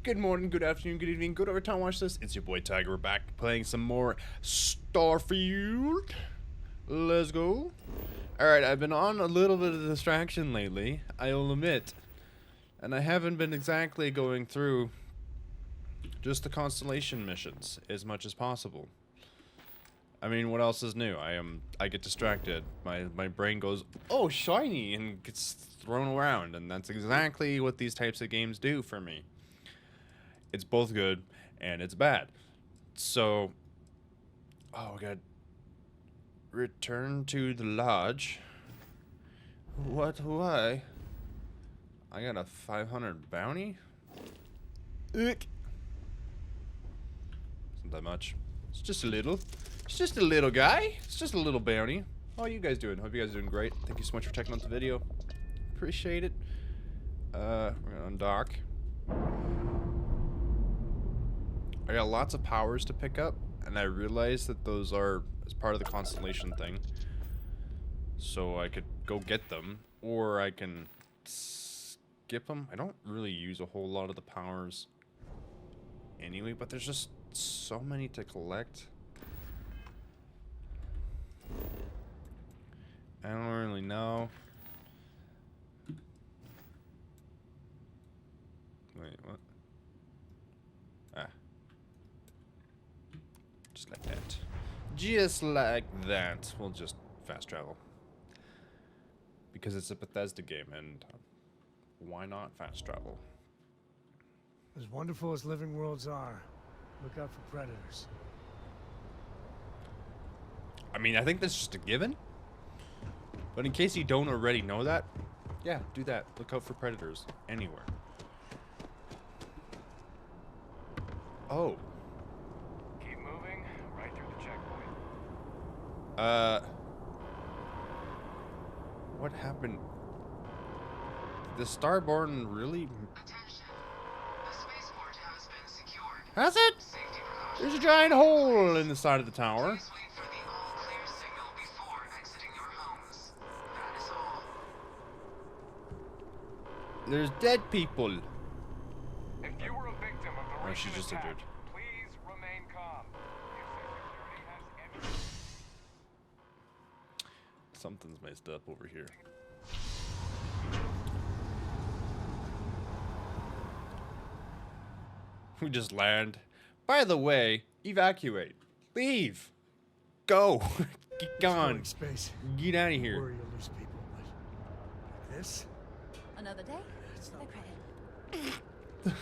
Good morning, good afternoon, good evening, good over time watch this. It's your boy Tiger. We're back playing some more Starfield. Let's go. Alright, I've been on a little bit of distraction lately, I'll admit. And I haven't been exactly going through just the constellation missions as much as possible. I mean, what else is new? I get distracted. My brain goes, oh, shiny, and gets thrown around, and that's exactly what these types of games do for me. It's both good and it's bad. So, oh god. Return to the lodge. What? Why? I got a 500 bounty? Ick. Isn't that much. It's just a little. It's just a little guy. It's just a little bounty. How are you guys doing? Hope you guys are doing great. Thank you so much for checking out the video. Appreciate it. We're gonna undock. I got lots of powers to pick up, and I realized that those are as part of the constellation thing. So I could go get them, or I can skip them. I don't really use a whole lot of the powers anyway, but there's just so many to collect. I don't really know. Wait, what? Ah. Just like that. Just like that. We'll just fast travel. Because it's a Bethesda game, and why not fast travel? As wonderful as living worlds are, look out for predators. I mean, I think that's just a given. But in case you don't already know that, yeah, do that. Look out for predators anywhere. Oh. Keep moving, right through the checkpoint. What happened? Did the Starborn really? Attention. The spaceport has been secured. Has it? Safety precautions. There's a giant hole in the side of the tower. Please wait for the all clear signal before exiting your homes. That is all. There's dead people. If you were a victim of the Oh, she's recent just attack, injured. please remain calm. If security has any... Something's messed up over here. We just land. By the way, evacuate. Leave. Go. Get Exploring gone. space. Get out of here. Worry you'll lose people, but like this? Another day? It's No not credit.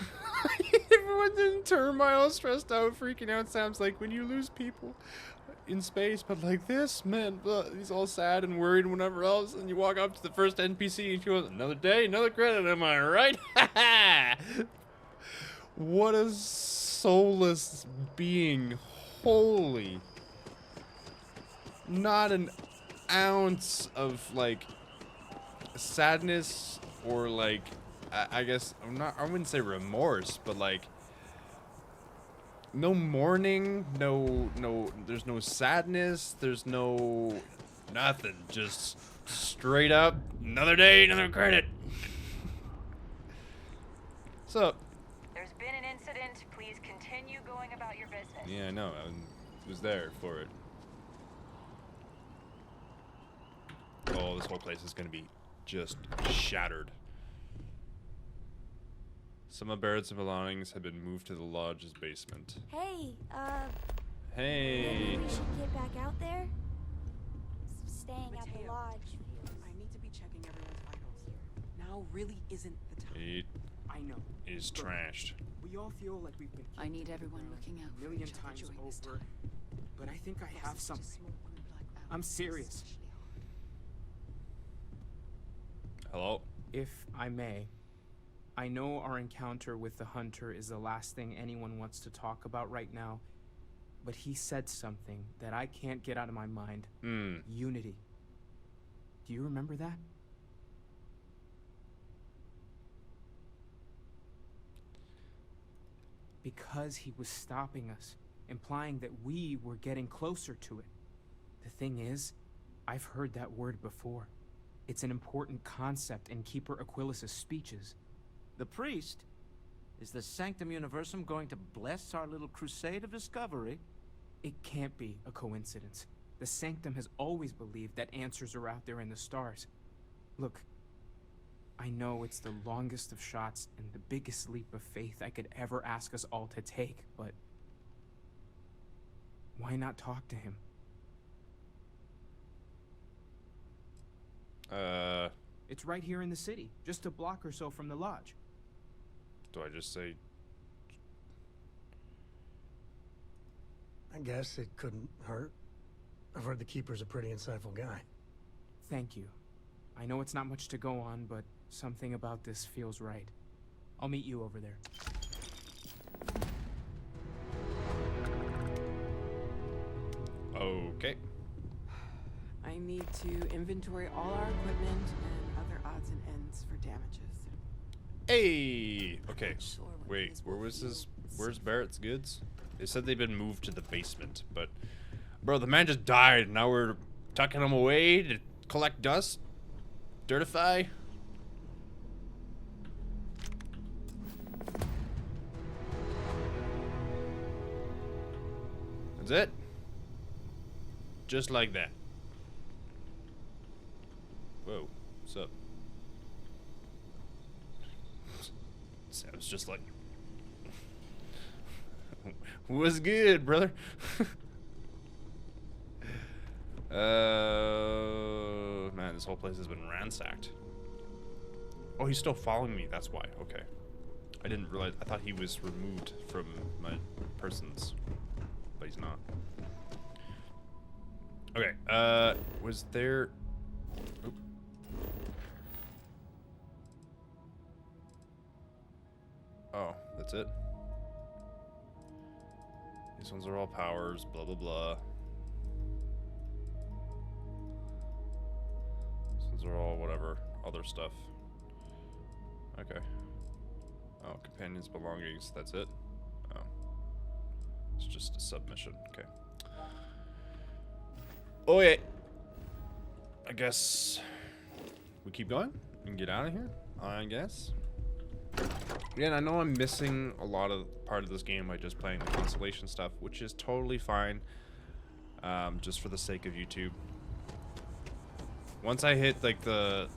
Everyone's in turmoil, stressed out, freaking out. Sam's like, when you lose people in space, but like this, man, he's all sad and worried and whatever else. And you walk up to the first NPC and she goes, another day, another credit, am I right? What a soulless being. Holy. Not an ounce of like sadness or like I guess I wouldn't say remorse, but like no mourning, there's no sadness, there's no nothing, just straight up another day, another credit. So There's been an incident. Please continue going about your business. yeah, I know, I was there for it. Oh, this whole place is gonna be just shattered. Some of Barrett's belongings have been moved to the lodge's basement. Hey, Hey. maybe we should get back out there? Staying at the Mateo, lodge feels... I need to be checking everyone's vitals here. Now really isn't the time. It I know. is Look, trashed. We all feel like we've been I need kicked everyone around looking out a for million each other times during this over. time. But I think I have something. I'm serious. Hello? If I may, I know our encounter with the hunter is the last thing anyone wants to talk about right now, but he said something that I can't get out of my mind. Unity. Do you remember that? Because he was stopping us, implying that we were getting closer to it. The thing is, I've heard that word before. It's an important concept in Keeper Aquilas's speeches. The priest? Is the Sanctum Universum going to bless our little crusade of discovery? It can't be a coincidence. The Sanctum has always believed that answers are out there in the stars. Look, I know it's the longest of shots and the biggest leap of faith I could ever ask us all to take, but why not talk to him? It's right here in the city, just a block or so from the lodge. Do I just say... I guess it couldn't hurt. I've heard the Keeper's a pretty insightful guy. Thank you. I know it's not much to go on, but something about this feels right. I'll meet you over there. Okay. I need to inventory all our equipment and other odds and ends for damages. Hey! Okay. Sure what Wait, these where will was this? feel. Where's Barrett's goods? They said they'd been moved to the basement, but... Bro, the man just died, and now we're tucking him away to collect dust? Dirtify? That's it? Just like that. Whoa, what's up? Sounds just like... What's good, brother? Man, this whole place has been ransacked. Oh, he's still following me, that's why. Okay. I didn't realize, I thought he was removed from my persons. But he's not. Okay, was there... Oop. Oh, that's it? These ones are all powers, blah blah blah. These ones are all whatever, other stuff. Okay. Oh, companions' belongings, that's it? Oh. It's just a submission, okay. Oh yeah. I guess we keep going and get out of here, I guess. Again, I know I'm missing a lot of part of this game by just playing the constellation stuff, which is totally fine, just for the sake of YouTube. Once I hit like the,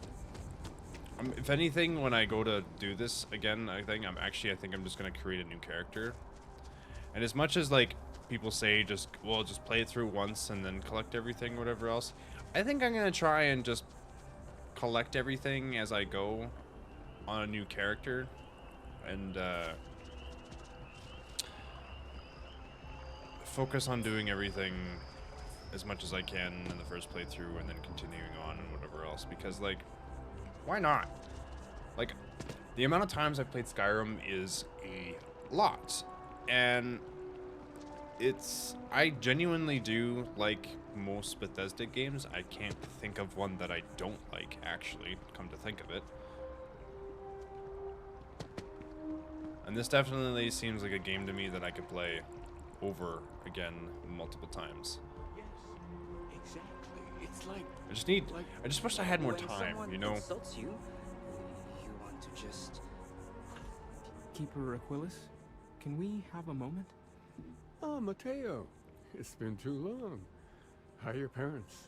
if anything, when I go to do this again, I think I'm just gonna create a new character. And as much as like people say, just play it through once and then collect everything, whatever else, I think I'm gonna try and just collect everything as I go on a new character. And focus on doing everything as much as I can in the first playthrough and then continuing on and whatever else, because like, why not? Like, the amount of times I've played Skyrim is a lot, and I genuinely do like most Bethesda games. I can't think of one that I don't like, actually, come to think of it. And this definitely seems like a game to me that I could play over again multiple times. Yes, exactly. It's like I just wish I had more when time, someone you know? insults you, you want to just... Keeper Aquilus, can we have a moment? Oh, Mateo. It's been too long. How are your parents?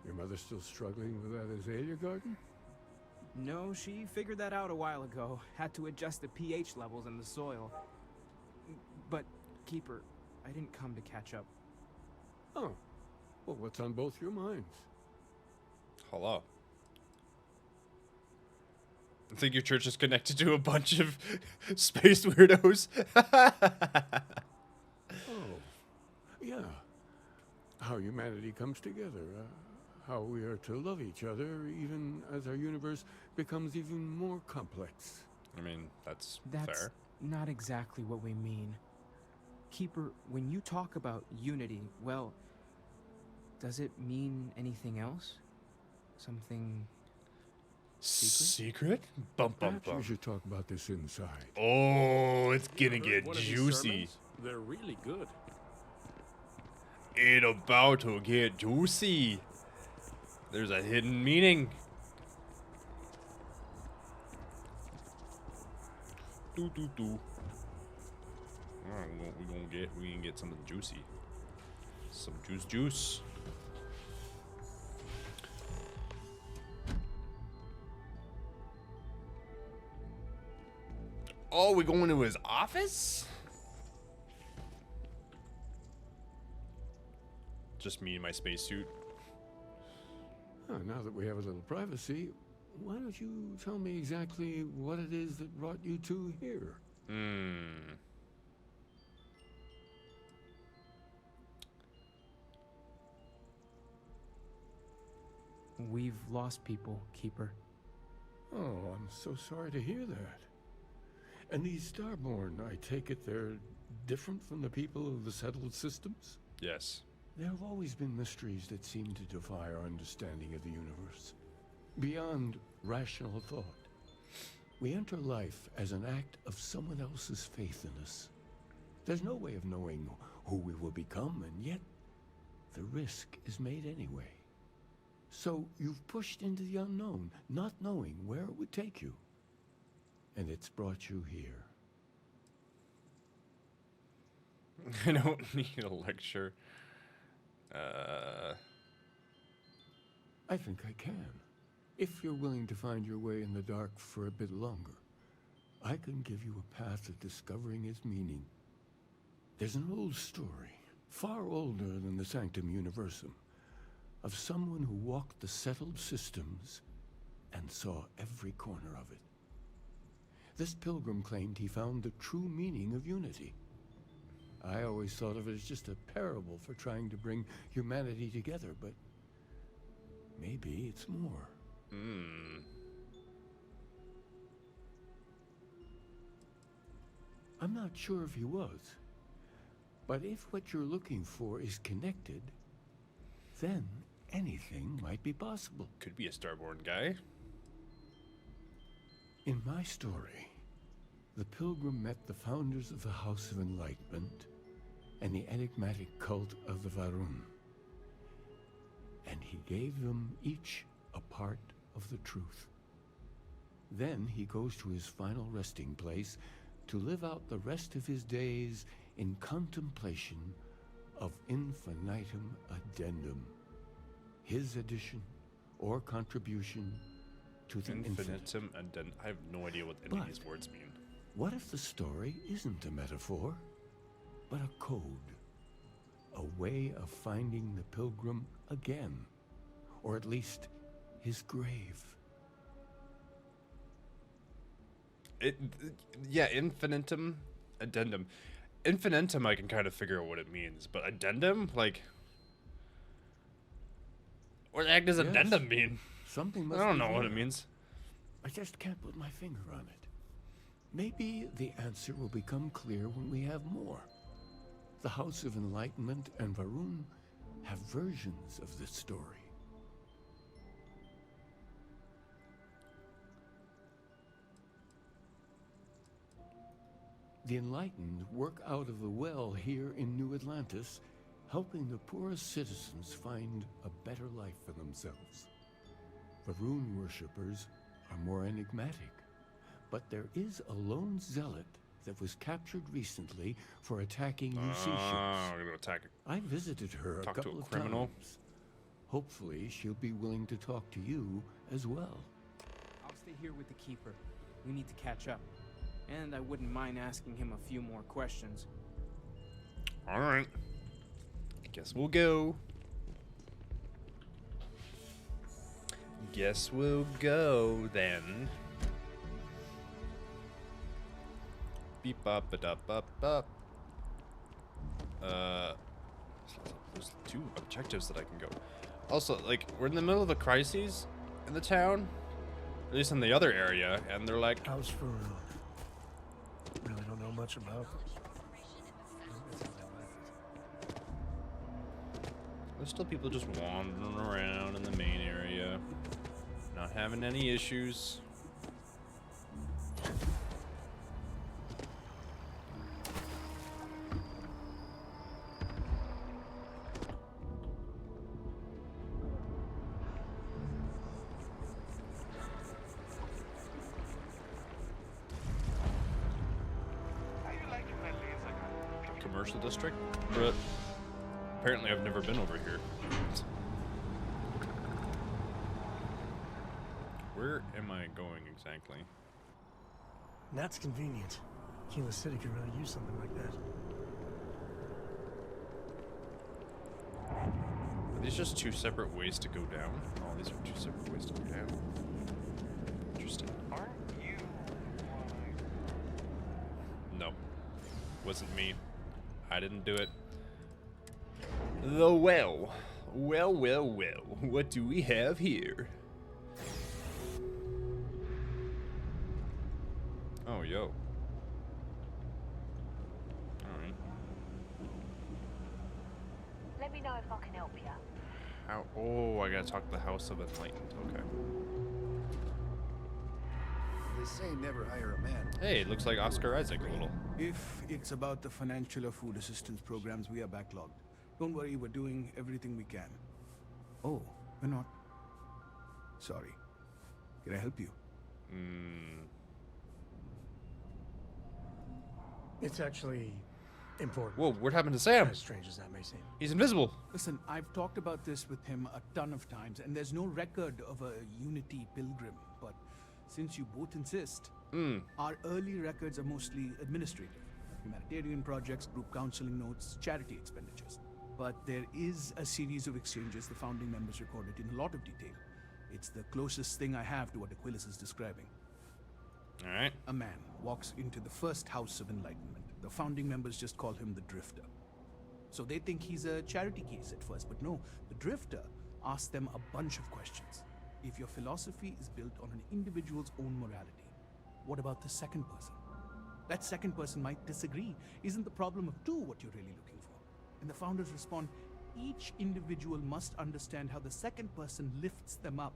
Your mother still struggling with that azalea garden? No, she figured that out a while ago. Had to adjust the pH levels in the soil. But, Keeper, I didn't come to catch up. Oh. Well, what's on both your minds? Hello. I think your church is connected to a bunch of space weirdos. Oh. Yeah. How humanity comes together. How we are to love each other even as our universe becomes even more complex. I mean, that's fair. Not exactly what we mean. Keeper, when you talk about unity, well, does it mean anything else? Something secret? Bum bum Perhaps we bum. should talk about this inside. Oh, it's gonna get One of these juicy. sermons? They're really good. It's about to get juicy. There's a hidden meaning. Do do do. Alright, we gonna get something juicy. Some juice. Oh, we going to his office? Just me in my spacesuit. Oh, now that we have a little privacy, why don't you tell me exactly what it is that brought you two here? We've lost people, Keeper. Oh, I'm so sorry to hear that. And these Starborn, I take it they're different from the people of the settled systems? Yes. There have always been mysteries that seem to defy our understanding of the universe. Beyond rational thought. We enter life as an act of someone else's faith in us. There's no way of knowing who we will become, and yet the risk is made anyway. So you've pushed into the unknown, not knowing where it would take you. And it's brought you here. I don't need a lecture. I think I can. If you're willing to find your way in the dark for a bit longer, I can give you a path of discovering its meaning. There's an old story, far older than the Sanctum Universum, of someone who walked the settled systems and saw every corner of it. This pilgrim claimed he found the true meaning of unity. I always thought of it as just a parable for trying to bring humanity together, but maybe it's more. I'm not sure if he was, but if what you're looking for is connected, then anything might be possible. Could be a Starborn guy. In my story, the pilgrim met the founders of the House of Enlightenment and the enigmatic cult of the Varun. And he gave them each a part of the truth. Then he goes to his final resting place to live out the rest of his days in contemplation of infinitum addendum, his addition or contribution to the infinite. Infinitum addendum. I have no idea what any of these words mean. What if the story isn't a metaphor, but a code? A way of finding the pilgrim again, or at least his grave. Yeah, infinitum addendum. Infinitum, I can kind of figure out what it means, but addendum, like, what the heck does addendum mean? Something must I don't be know what there. it means. I just can't put my finger on it. Maybe the answer will become clear when we have more. The House of Enlightenment and Varun have versions of this story. The Enlightened work out of the well here in New Atlantis, helping the poorest citizens find a better life for themselves. Varun worshippers are more enigmatic, but there is a lone zealot that was captured recently for attacking UC ships. We're gonna attack. I visited her a Talk to couple a of criminal. times. Hopefully, she'll be willing to talk to you as well. I'll stay here with the Keeper. We need to catch up. And I wouldn't mind asking him a few more questions. All right. Guess we'll go. Guess we'll go then. Beep up a up up. There's 2 objectives that I can go. Also, like, we're in the middle of a crisis in the town, at least in the other area, and they're like, How's Faroon? Really don't know much about them. there's still people just wandering around in the main area, not having any issues. commercial district, but apparently I've never been over here. Where am I going exactly? That's convenient. Kilo City could really use something like that. Are these just two separate ways to go down? Oh, these are two separate ways to go down. Interesting. Aren't you No. Wasn't me. I didn't do it. The well. Well, well, well. What do we have here? Oh, yo. Alright. Let me know if I can help you. How? Oh, I gotta talk to the House of Enlightened. Okay. They say never hire a man. Hey, it looks like Oscar Isaac a little. If it's about the financial or food assistance programs, we are backlogged. Don't worry, we're doing everything we can. Oh, we're not. Sorry. Can I help you? It's actually important. Whoa, what happened to Sam? As strange as that may seem. He's invisible. Listen, I've talked about this with him a ton of times, and there's no record of a Unity pilgrim. But since you both insist, our early records are mostly administrative. Humanitarian projects, group counseling notes, charity expenditures. But there is a series of exchanges the founding members recorded in a lot of detail. It's the closest thing I have to what Aquilus is describing. Alright. A man walks into the first House of Enlightenment. The founding members just call him the Drifter. So they think he's a charity case at first, but no, the Drifter asks them a bunch of questions. If your philosophy is built on an individual's own morality, what about the second person? That second person might disagree. Isn't the problem of two what you're really looking for? And the founders respond, each individual must understand how the second person lifts them up.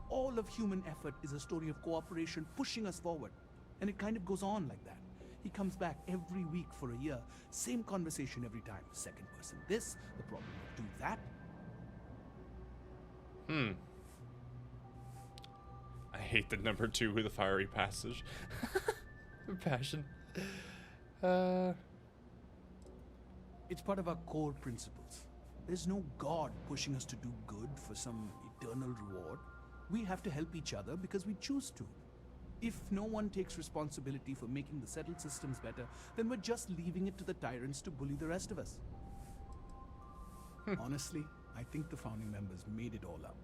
All of human effort is a story of cooperation pushing us forward. And it kind of goes on like that. He comes back every week for a year. Same conversation every time. Second person this, the problem of do that. I hate the number 2 with the fiery passage. Passion. It's part of our core principles. There's no God pushing us to do good for some eternal reward. We have to help each other because we choose to. If no one takes responsibility for making the settled systems better, then we're just leaving it to the tyrants to bully the rest of us. Honestly, I think the founding members made it all up.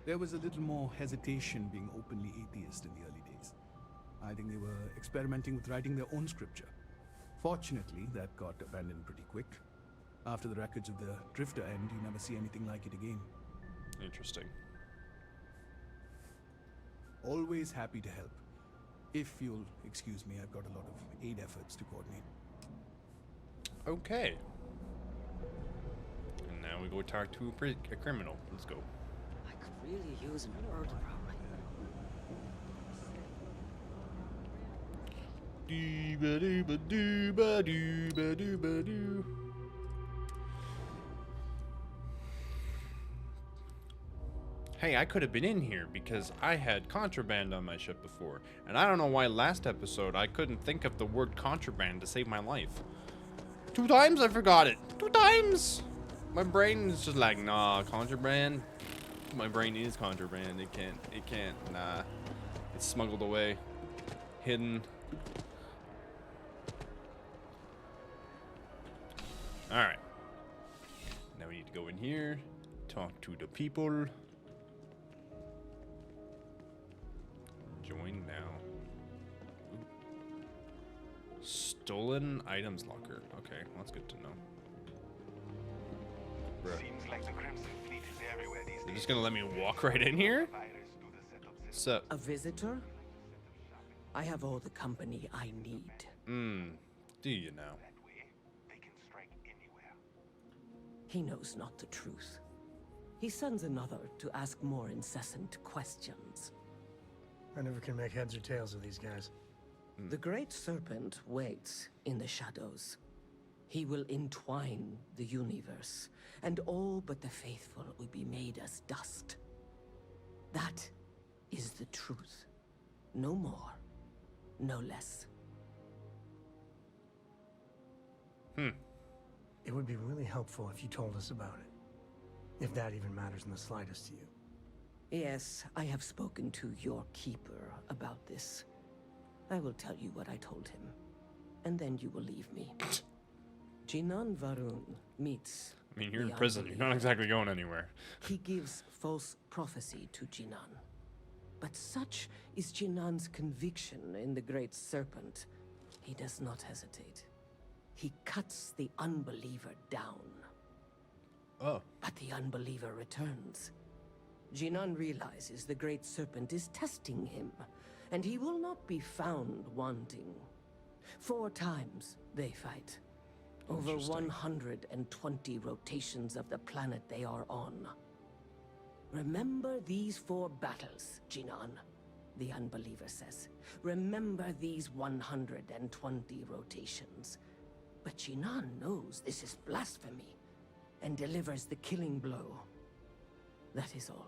There was a little more hesitation being openly atheist in the early days. I think they were experimenting with writing their own scripture. Fortunately, that got abandoned pretty quick. After the records of the Drifter end, you never see anything like it again. Interesting. Always happy to help. If you'll excuse me, I've got a lot of aid efforts to coordinate. Okay. And now we go talk to a criminal. Let's go. I could really use an herb problem. Doo-ba-doo-ba-doo-ba-doo-ba-doo-ba-doo. Hey, I could have been in here because I had contraband on my ship before. And I don't know why last episode I couldn't think of the word contraband to save my life. 2 times I forgot it. 2 times! My brain is just like, nah, contraband. My brain is contraband. It can't, nah. It's smuggled away. Hidden. Alright. Now we need to go in here. Talk to the people. Join now. Ooh. Stolen items locker. Okay, well, that's good to know. Bruh. Seems like the Crimson Fleet is everywhere these They're days. just gonna let me walk right in here? So, A visitor? I have all the company I need. do you now? That way, they can strike anywhere. He knows not the truth. He sends another to ask more incessant questions. I never can make heads or tails of these guys. The Great Serpent waits in the shadows. He will entwine the universe, and all but the faithful will be made as dust. That is the truth. No more, no less. It would be really helpful if you told us about it. If that even matters in the slightest to you. Yes, I have spoken to your keeper about this. I will tell you what I told him, and then you will leave me. Jinan Varun meets... I mean, you're in the prison. You're not unbeliever. exactly going anywhere. He gives false prophecy to Jinan. But such is Jinan's conviction in the Great Serpent. He does not hesitate. He cuts the unbeliever down. Oh. But the unbeliever returns. Jinan realizes the Great Serpent is testing him, and he will not be found wanting. 4 times they fight. Over 120 rotations of the planet they are on. Remember these 4 battles, Jinan, the unbeliever says. Remember these 120 rotations. But Jinan knows this is blasphemy and delivers the killing blow. That is all.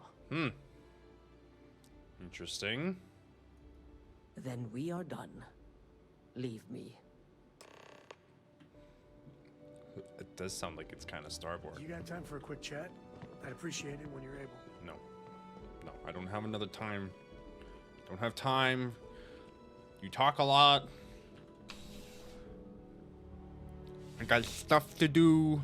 Interesting. Then we are done. Leave me. It does sound like it's kind of Starboard. You got time for a quick chat? I'd appreciate it when you're able. No. No, I don't have another time. Don't have time. You talk a lot. I got stuff to do.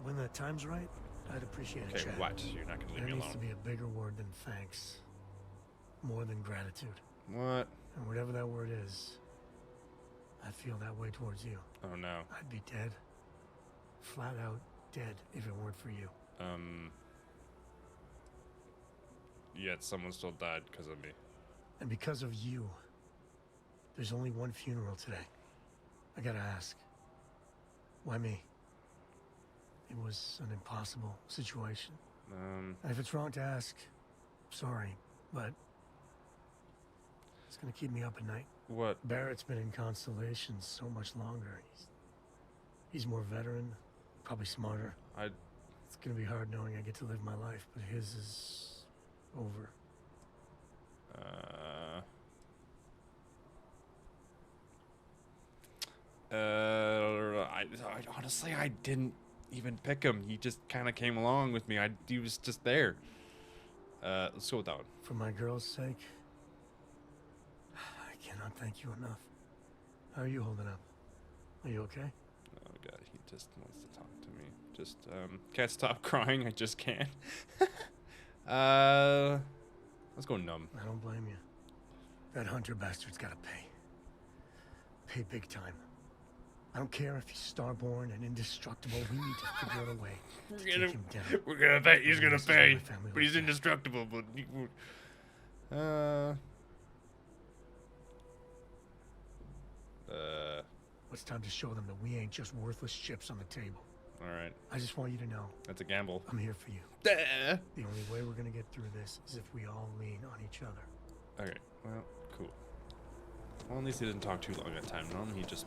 When the time's right, I'd appreciate a Okay, chat. what? You're not gonna leave There me needs alone. to be a bigger word than thanks. More than gratitude. What? And whatever that word is, I feel that way towards you. Oh no. I'd be dead. Flat out dead if it weren't for you. Yet someone still died because of me. And because of you, there's only one funeral today. I gotta ask. Why me? It was an impossible situation. And if it's wrong to ask, sorry, but it's gonna keep me up at night. What? Barrett's been in Constellation so much longer. He's more veteran, probably smarter. It's gonna be hard knowing I get to live my life, but his is over. I honestly, I didn't even pick him. He just kind of came along with me. He was just there. Let's go with that one. For my girl's sake, I cannot thank you enough. How are you holding up? Are you okay? Oh god, he just wants to talk to me. Just can't stop crying. I just can't. Let's go numb. I don't blame you. That hunter bastard's gotta pay. Pay big time. I don't care if he's starborn and indestructible. We need to figure out a way to take him down. We're gonna pay. He's gonna This is why pay. my family But he's looks at. indestructible. But It's time to show them that we ain't just worthless chips on the table. all right. I just want you to know That's a gamble. I'm here for you. Duh. The only way we're gonna get through this is if we all lean on each other. Okay. Well, cool. Well, at least he didn't talk too long that time. Normally he just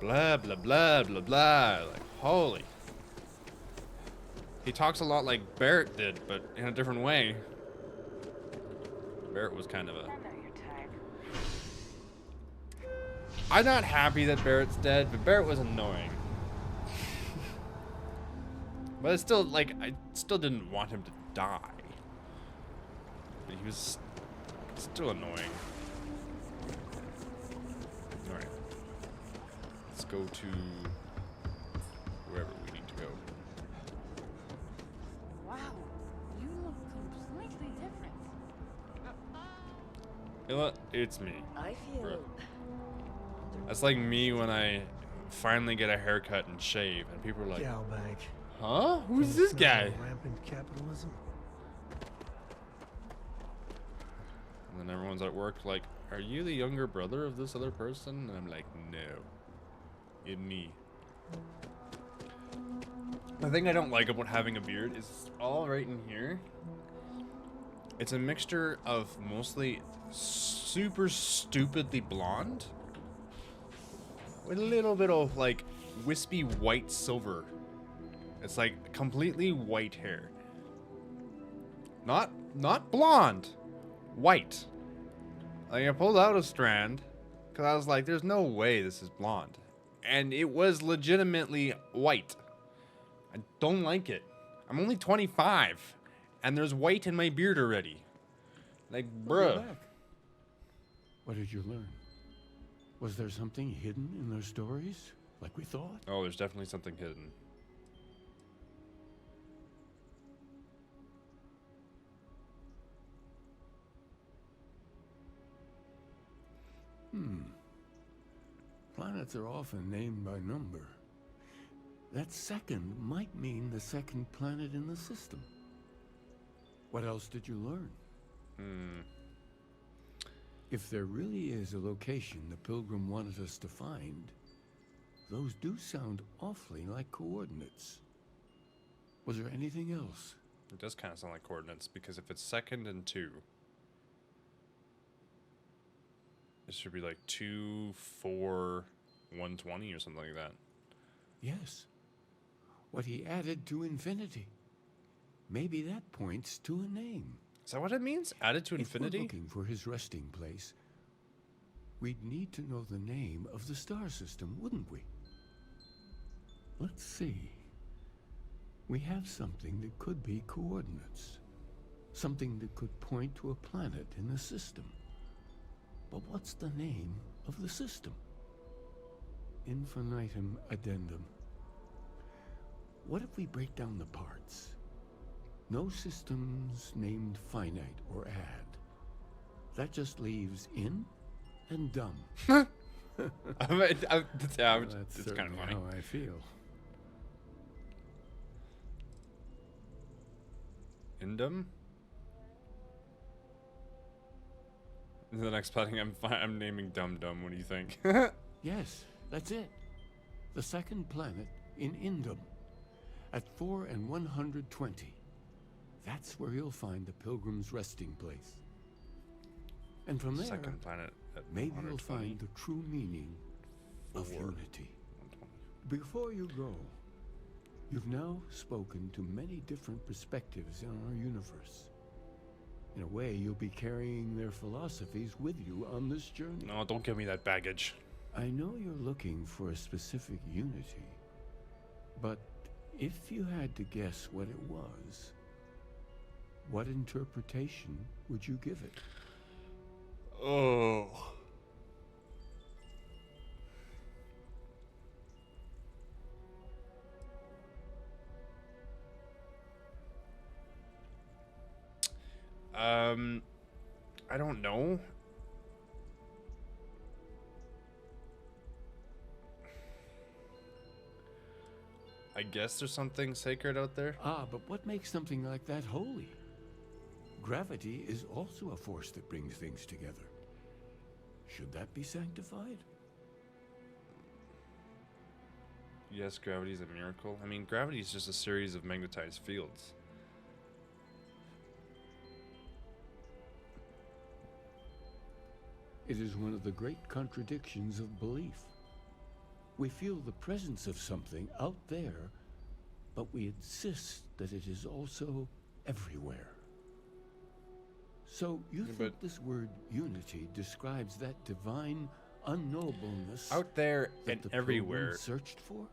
blah blah blah blah blah. Like holy. He talks a lot like Barrett did, but in a different way. Barrett was kind of a. I know your type. I'm not happy that Barrett's dead, but Barrett was annoying. But it's still like I still didn't want him to die. But he was still annoying. Alright. Let's go to wherever we need to go. Wow, you look completely different. You know what? It's me. I feel... Bro. That's like me when I finally get a haircut and shave, and people are like, Gal bank. huh? Who's From this the guy? smell of rampant capitalism. And then everyone's at work like, are you the younger brother of this other person? And I'm like, no. It's me. The thing I don't like about having a beard is all right in here. It's a mixture of mostly super stupidly blonde with a little bit of like wispy white silver. It's like completely white hair. Not blonde. White. Like I pulled out a strand because I was like, there's no way this is blonde. and it was legitimately white. I don't like it. I'm only 25, and there's white in my beard already. Like, Well, go bruh. back. What did you learn? Was there something hidden in their stories, like we thought? Oh, there's definitely something hidden. Planets are often named by number. That second might mean the second planet in the system. What else did you learn? If there really is a location the Pilgrim wanted us to find, those do sound awfully like coordinates. Was there anything else? It does kind of sound like coordinates, because if it's second and 2, it should be like 2, 4, 120 or something like that. Yes. What he added to infinity. Maybe that points to a name. Is that what it means? Added to infinity? If we're looking for his resting place, we'd need to know the name of the star system, wouldn't we? Let's see. We have something that could be coordinates. Something that could point to a planet in the system. But what's the name of the system? Infinitum addendum. What if we break down the parts? No systems named finite or add. That just leaves in and dumb. That's That's kind of certainly funny. how I feel. Indum? The next planning I'm naming Dum Dum. What do you think? Yes, that's it. The second planet in Indum. At 4 and 120. That's where you'll find the Pilgrim's resting place. And from there, Second planet at maybe 120. you'll find the true meaning of 4. unity. Before you go, you've now spoken to many different perspectives in our universe. In a way, you'll be carrying their philosophies with you on this journey. No, don't give me that baggage. I know you're looking for a specific unity, but if you had to guess what it was, what interpretation would you give it? Oh. I don't know. I guess there's something sacred out there. Ah, but what makes something like that holy? Gravity is also a force that brings things together. Should that be sanctified? Yes, gravity is a miracle. I mean, gravity is just a series of magnetized fields. It is one of the great contradictions of belief. We feel the presence of something out there, but we insist that it is also everywhere. So you think this word unity describes that divine unknowableness Out there that and the everywhere. Pilgrim searched for?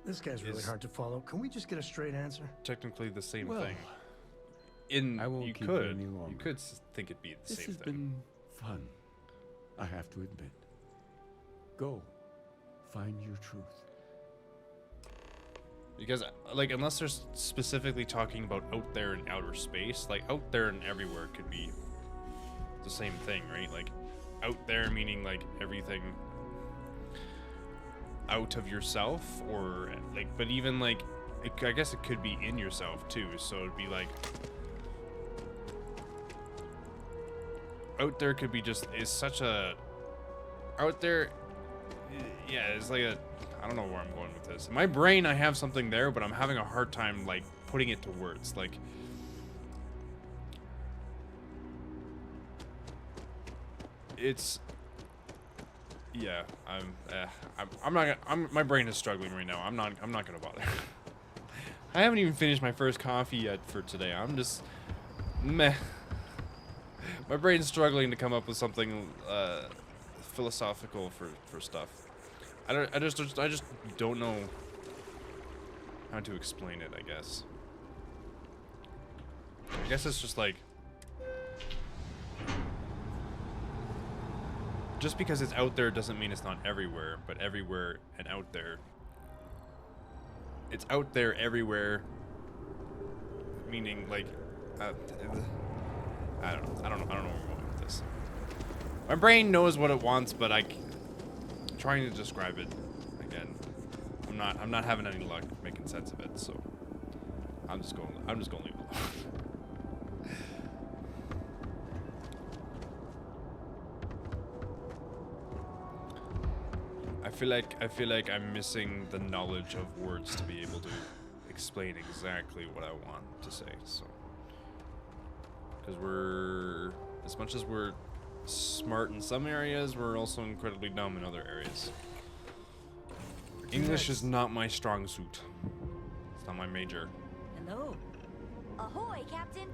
This guy's really Is- hard to follow. Can we just get a straight answer? Technically the same Well, thing. I won't You keep could. you any You longer. could think it'd be the This same has thing. been fun, I have to admit. Go, find your truth. Because, like, unless they're specifically talking about out there in outer space, like, out there and everywhere could be the same thing, right? Like, out there meaning, like, everything out of yourself, or, like, but even, like, I guess it could be in yourself, too, so it'd be, like, out there could be just, is such a, out there, yeah, it's like a, I don't know where I'm going with this. In my brain, I have something there, but I'm having a hard time, like, putting it to words. Like, it's, yeah, I'm not gonna, my brain is struggling right now. I'm not gonna bother. I haven't even finished my first coffee yet for today. I'm just, meh. My brain's struggling to come up with something, philosophical for stuff. I just don't know how to explain it, I guess. I guess it's just like, just because it's out there doesn't mean it's not everywhere, but everywhere and out there. It's out there everywhere, meaning like, I don't know where I'm going with this. My brain knows what it wants, but I'm trying to describe it again. I'm not having any luck making sense of it, so I'm just gonna leave it alone. I feel like I'm missing the knowledge of words to be able to explain exactly what I want to say. So, because as much as we're smart in some areas, we're also incredibly dumb in other areas. English is not my strong suit. It's not my major. Hello. Ahoy, Captain.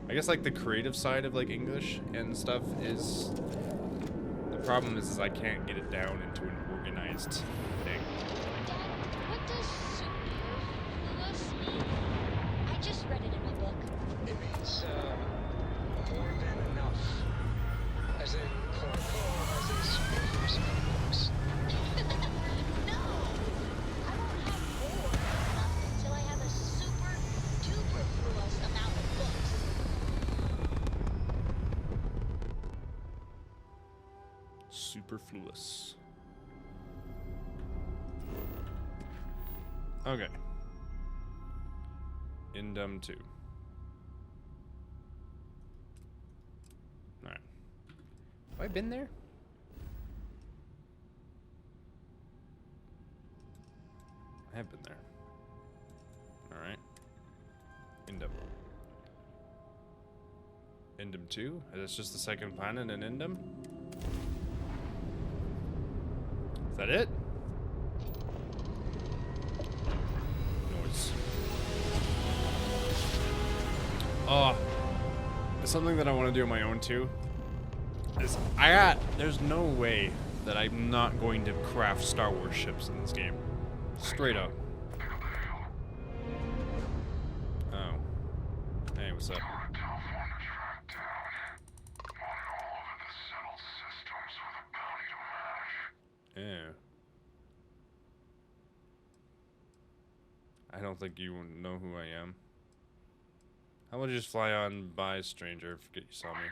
I guess like the creative side of like English and stuff is. The problem is I can't get it down into an organized thing. Dad, what does superfluous mean? I just read it in my book. It means, more than enough. As in, quote-unquote, as a superfluous amount of books. No! I won't have more than enough until I have a super duperfluous amount of books. Superfluous. Okay. Indum 2. Alright. Have I been there? I have been there. Alright. Indum. Indum 2? Is this just the second planet in Indum? Is that it? Noise. Oh. It's something that I want to do on my own too. There's no way that I'm not going to craft Star Wars ships in this game. Straight up. Oh. Hey, what's up? Yeah. I don't think you know who I am. How about you just fly on by, stranger? Forget you saw me.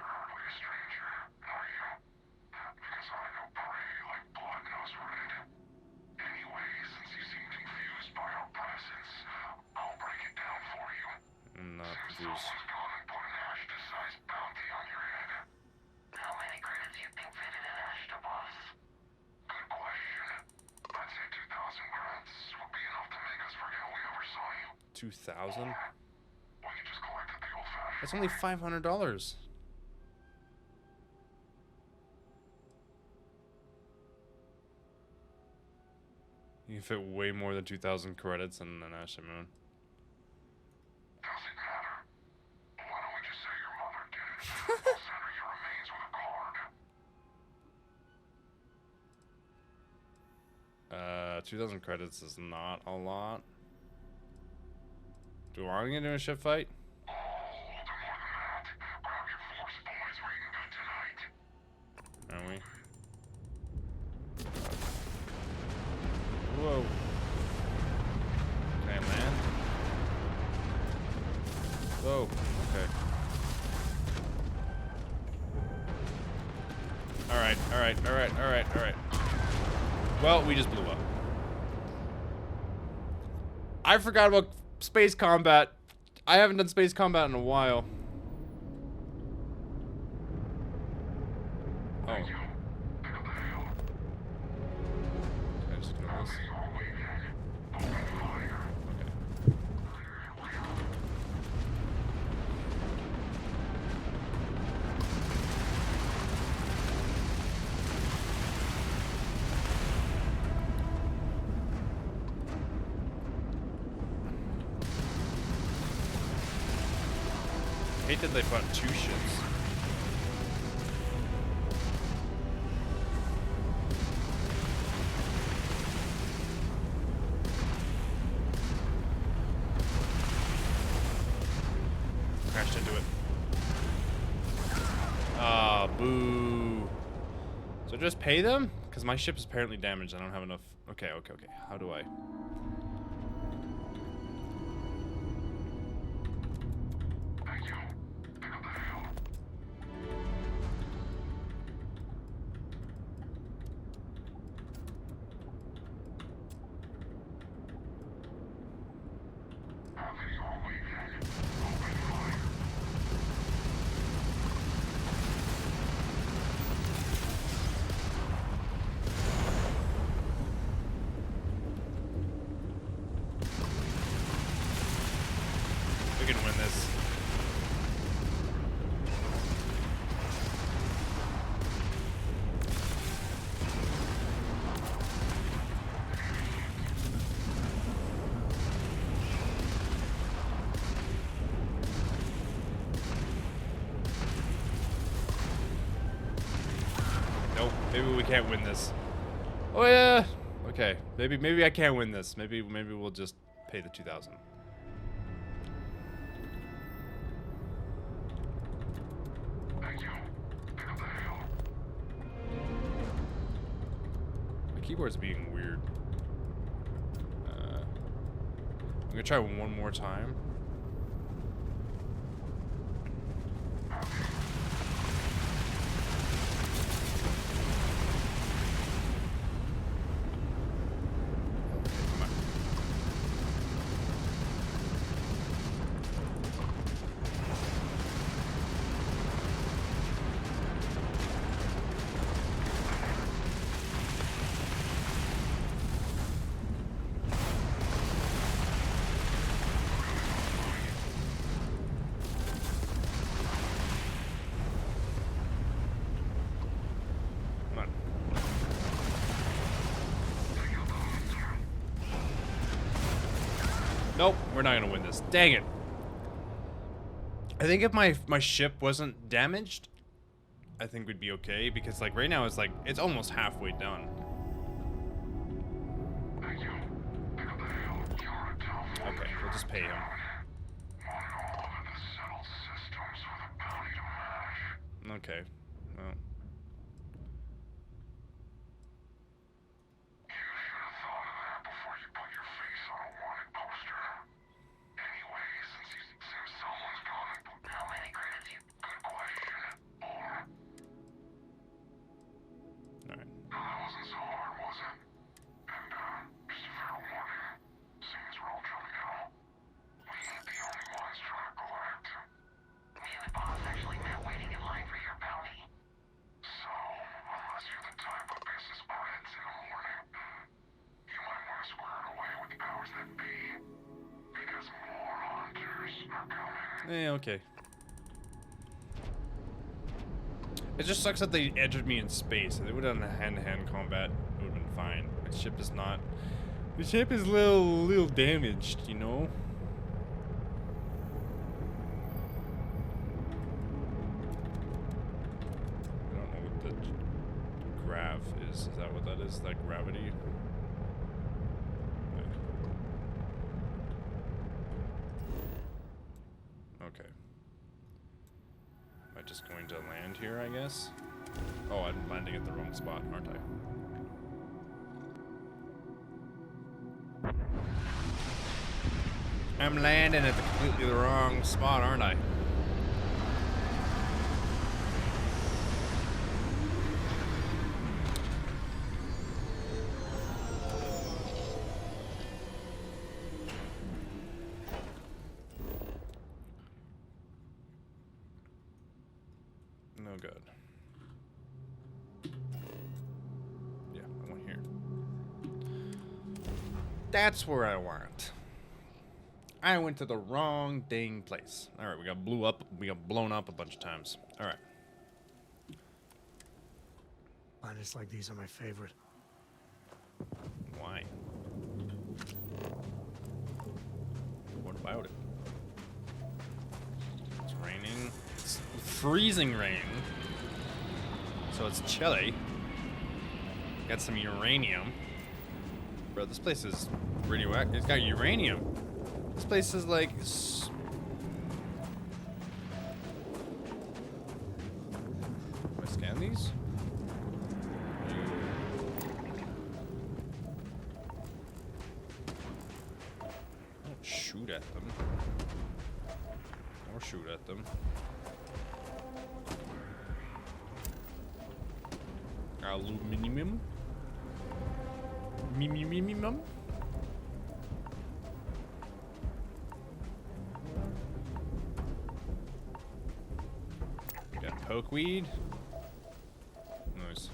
I'm not confused. How many credits you think fitted in Ashta, boss? Good question. I'd say 2,000 credits would be enough to make us forget we ever saw you. 2,000? We can just collect it the old-fashioned. That's only $500. You can fit way more than 2,000 credits in an Asha Moon. Doesn't matter. Why don't we just say your mother did it? I'll send her your remains with a card. 2,000 credits is not a lot. Do I want to get into a ship fight? Oh, we'll do more than that. Grab your force boys, we're eating good tonight. Are we? Whoa. Can I land? Whoa. Okay. Alright. Well, we just blew up. I forgot about space combat. I haven't done space combat in a while. Oh. Can I just ignore this? I hate that they fought two ships. crashed into it. Ah, boo. So just pay them? Because my ship is apparently damaged. I don't have enough. Okay. How do I? Thank you. Pick up the hail. Having your weekend. Open fire. We can win this. Nope, maybe we can't win this. Oh yeah. Okay, maybe I can't win this. Maybe we'll just pay the 2,000. Thank you. Pick up the hail. My keyboard's being weird. I'm gonna try one more time. Come on. Come on. Nope, we're not gonna win this. Dang it. I think if my ship wasn't damaged, I think we'd be okay, because like right now it's like it's almost halfway done. Thank you. Pick up the hail. You're a tough one. Okay, we'll just pay him. Want all of the settled systems with a bounty to match. Okay. Well. You should have thought of that before you put your face on a wanted poster. Anyway, since someone's gone, how many credits you? Good question. Or Alright. that wasn't so hard, was it? And just a fair warning, seeing as we're all jumping out, we ain't the only ones trying to collect. Me and the boss actually met waiting in line for your bounty. So, unless you're the type of business breads in the morning, you might want to square it away with the powers that be. Because more hunters are coming. Okay. It just sucks that they edged me in space. If they would have done a hand-to-hand combat, it would have been fine. My ship is not. The ship is a little damaged, you know. I don't know what the grav is. Is that what that is? That gravity? Okay. Am I just going to land here, I guess? Oh, I'm landing at the wrong spot, aren't I? I'm landing at completely the wrong spot, aren't I? No good. Yeah, I went here. That's where I went. I went to the wrong dang place. All right, we got blown up a bunch of times. All right. Planets like these are my favorite. Why? What about it? It's raining. It's freezing rain. So it's chilly. Got some uranium. Bro, this place is radioactive. It's got uranium. This place is like these? Don't shoot at them. Or shoot at them. Aluminium. Minimum. Got pokeweed. Nice.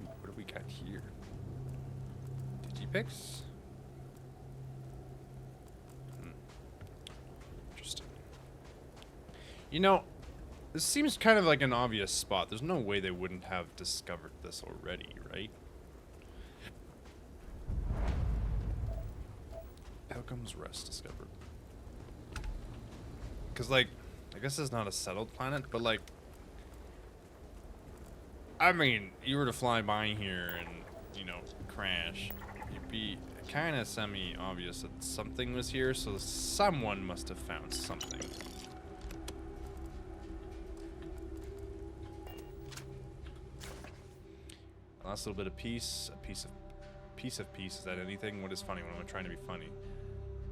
What do we got here? Digipix? Interesting. You know, this seems kind of like an obvious spot. There's no way they wouldn't have discovered this already, right? Pilgrim's Rest discovered. Because, like, I guess it's not a settled planet, but, like, I mean, you were to fly by here and, you know, crash, it'd be kind of semi-obvious that something was here, so someone must have found something. Last little bit of peace, a piece of peace. Is that anything? What is funny when I'm trying to be funny?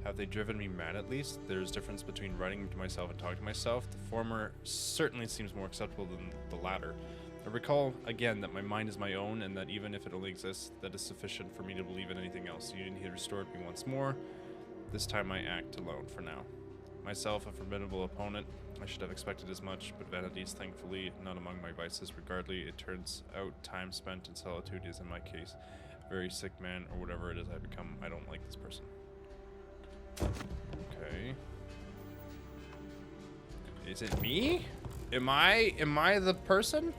Have they driven me mad at least? There's difference between writing to myself and talking to myself. The former certainly seems more acceptable than the latter. I recall again that my mind is my own, and that even if it only exists, that is sufficient for me to believe in anything else. Unity restored me once more. This time I act alone for now. Myself, a formidable opponent. I should have expected as much, but vanity is thankfully not among my vices. Regardless, it turns out time spent in solitude is, in my case, a very sick man, or whatever it is I become. I don't like this person. Okay. Is it me? Am I the person?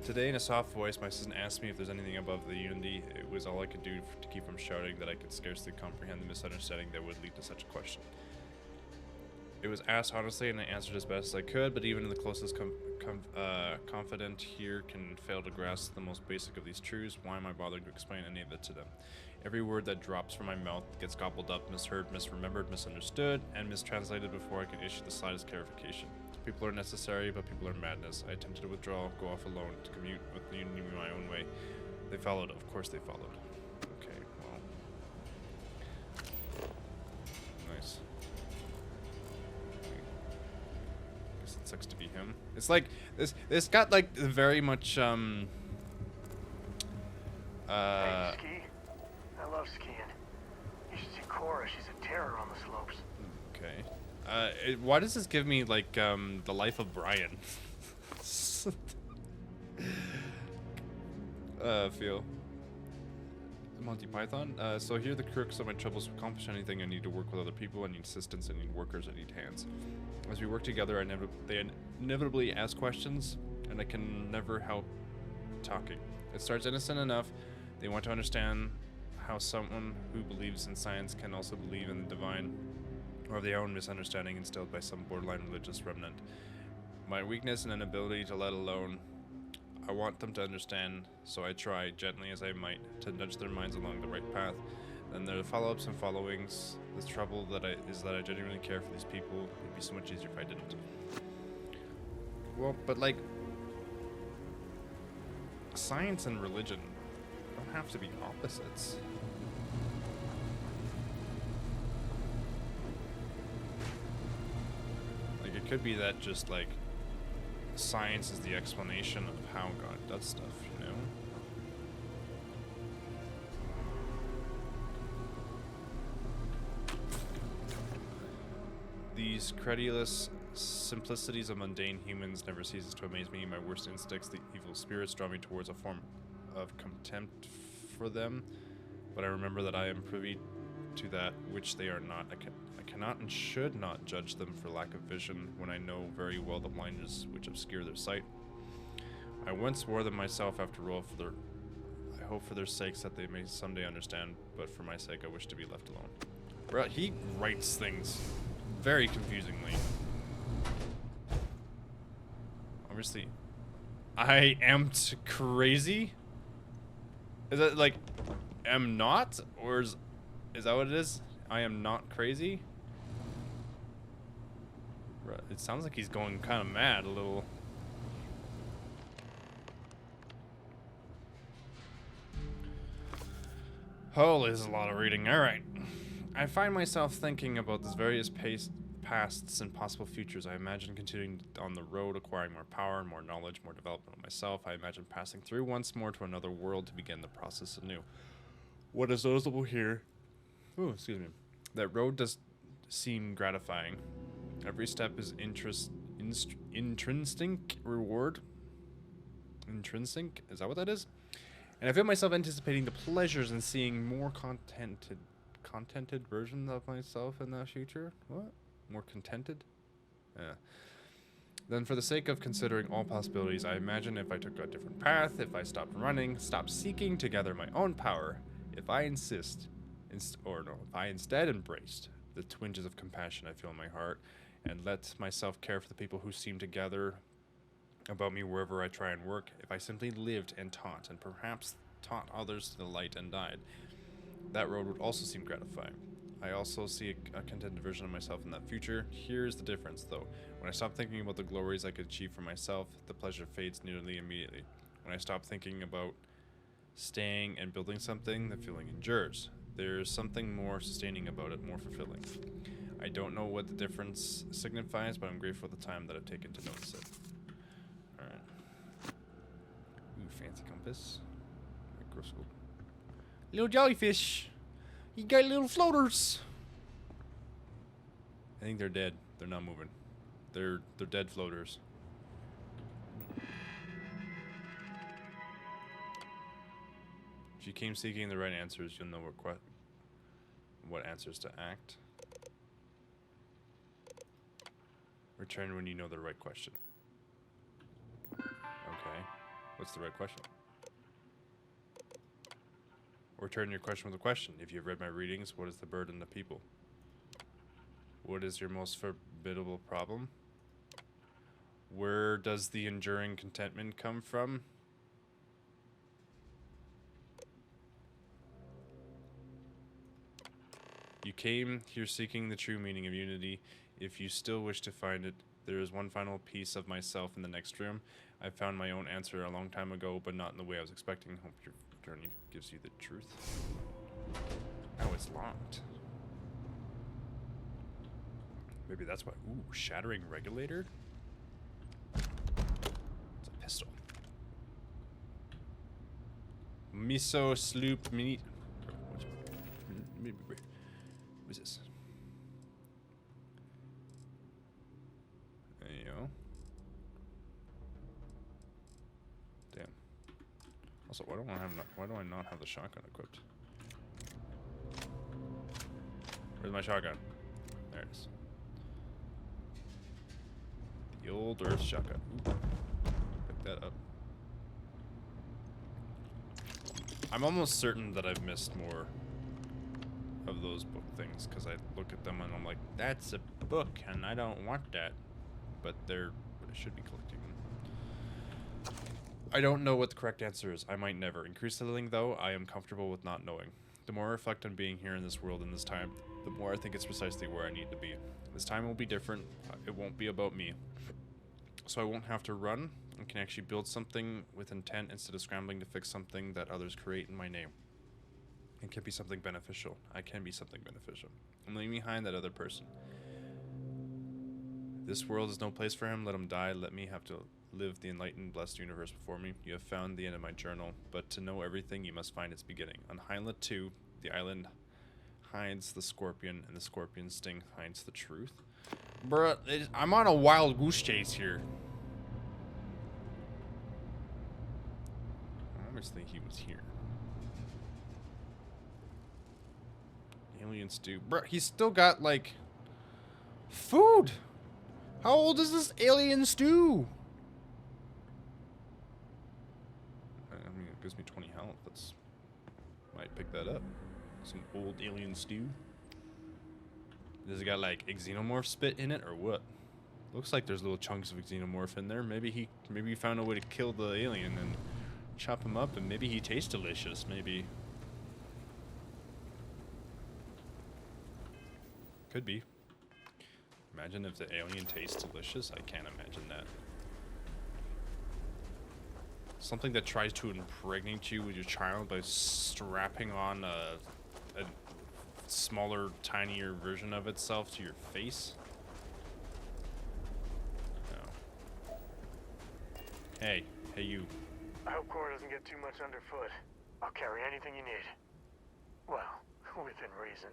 Today, in a soft voice, my assistant asked me if there's anything above the Unity. It was all I could do to keep from shouting that I could scarcely comprehend the misunderstanding that would lead to such a question. It was asked honestly, and I answered as best as I could, but even the closest confidant here can fail to grasp the most basic of these truths. Why am I bothering to explain any of it to them? Every word that drops from my mouth gets gobbled up, misheard, misremembered, misunderstood, and mistranslated before I can issue the slightest clarification. People are necessary, but people are madness. I attempted to withdraw, go off alone, to commute with the Unity my own way. They followed, of course they followed. Okay, well. Nice. Guess it sucks to be him. It's like, this got like very much, Hey, ski. I love skiing. You should see Cora. She's a terror on the slopes. Okay. Why does this give me like the life of Brian? Feel Monty Python. So here are the crux of my troubles. To accomplish anything, I need to work with other people. I need assistance. I need workers. I need hands. As we work together, they inevitably ask questions, and I can never help talking. It starts innocent enough. They want to understand how someone who believes in science can also believe in the divine, or their own misunderstanding instilled by some borderline religious remnant. My weakness and inability to let alone. I want them to understand, so I try, gently as I might, to nudge their minds along the right path. Then there are follow-ups and followings. The trouble is that I genuinely care for these people. It'd be so much easier if I didn't. Well, but like, science and religion don't have to be opposites. Like, it could be that just like science is the explanation of how God does stuff, you know? These credulous simplicities of mundane humans never ceases to amaze me. My worst instincts, the evil spirits, draw me towards a form of contempt for them, but I remember that I am privy to that which they are not. I cannot and should not judge them for lack of vision when I know very well the blinders which obscure their sight. I once wore them myself after all. I hope for their sakes that they may someday understand, but for my sake I wish to be left alone. Bruh, he writes things very confusingly. Obviously, I am crazy? Is that like, am not? Or is that what it is? I am not crazy? It sounds like he's going kind of mad a little. Holy, this is a lot of reading. Alright. I find myself thinking about these various pasts and possible futures. I imagine continuing on the road, acquiring more power, more knowledge, more development of myself. I imagine passing through once more to another world to begin the process anew. What is noticeable here? Ooh, excuse me. That road does seem gratifying. Every step is intrinsic reward. Intrinsic? Is that what that is? And I feel myself anticipating the pleasures and seeing more contented version of myself in the future. What? More contented? Yeah. Then for the sake of considering all possibilities, I imagine if I took a different path, if I stopped running, stopped seeking to gather my own power, if I instead embraced the twinges of compassion I feel in my heart, and let myself care for the people who seem to gather about me wherever I try and work, if I simply lived and taught, and perhaps taught others to the light and died, that road would also seem gratifying. I also see a contented version of myself in that future. Here's the difference, though. When I stop thinking about the glories I could achieve for myself, the pleasure fades nearly immediately. When I stop thinking about staying and building something, the feeling endures. There's something more sustaining about it, more fulfilling. I don't know what the difference signifies, but I'm grateful for the time that I've taken to notice it. Alright. Ooh, fancy compass. Microscope. Little jellyfish! You got little floaters! I think they're dead. They're not moving. They're dead floaters. If you came seeking the right answers, you'll know what answers to act. Return when you know the right question. Okay. What's the right question? Return your question with a question. If you've read my readings, what is the burden of people? What is your most formidable problem? Where does the enduring contentment come from? You came here seeking the true meaning of unity. If you still wish to find it, there is one final piece of myself in the next room. I found my own answer a long time ago, but not in the way I was expecting. Hope your journey gives you the truth. Oh, it's locked. Maybe that's why. Ooh, shattering regulator? It's a pistol. Miso sloop mini. What's this? There you go. Damn. Also, why do I not have the shotgun equipped? Where's my shotgun? There it is. The old Earth shotgun. Ooh. Pick that up. I'm almost certain that I've missed more of those book things because I look at them and I'm like, that's a book and I don't want that. But I should be collecting them. I don't know what the correct answer is. I might never. Increasingly, though, I am comfortable with not knowing. The more I reflect on being here in this world in this time, the more I think it's precisely where I need to be. This time will be different. It won't be about me. So I won't have to run. I can actually build something with intent instead of scrambling to fix something that others create in my name. It can be something beneficial. I can be something beneficial. I'm leaving behind that other person. This world is no place for him. Let him die. Let me have to live the enlightened, blessed universe before me. You have found the end of my journal, but to know everything, you must find its beginning. On Heinlein 2, the island hides the scorpion, and the scorpion's sting hides the truth. Bruh, I'm on a wild goose chase here. Obviously, he was here. Alien stew. Bruh, he's still got, like, food! How old is this alien stew? I mean, it gives me 20 health. That's... might pick that up. Some old alien stew. Does it got like xenomorph spit in it or what? Looks like there's little chunks of xenomorph in there. Maybe he found a way to kill the alien and chop him up, and maybe he tastes delicious. Maybe. Could be. Imagine if the alien tastes delicious. I can't imagine that. Something that tries to impregnate you with your child by strapping on a smaller, tinier version of itself to your face. No. Hey you. I hope Cora doesn't get too much underfoot. I'll carry anything you need. Well, within reason.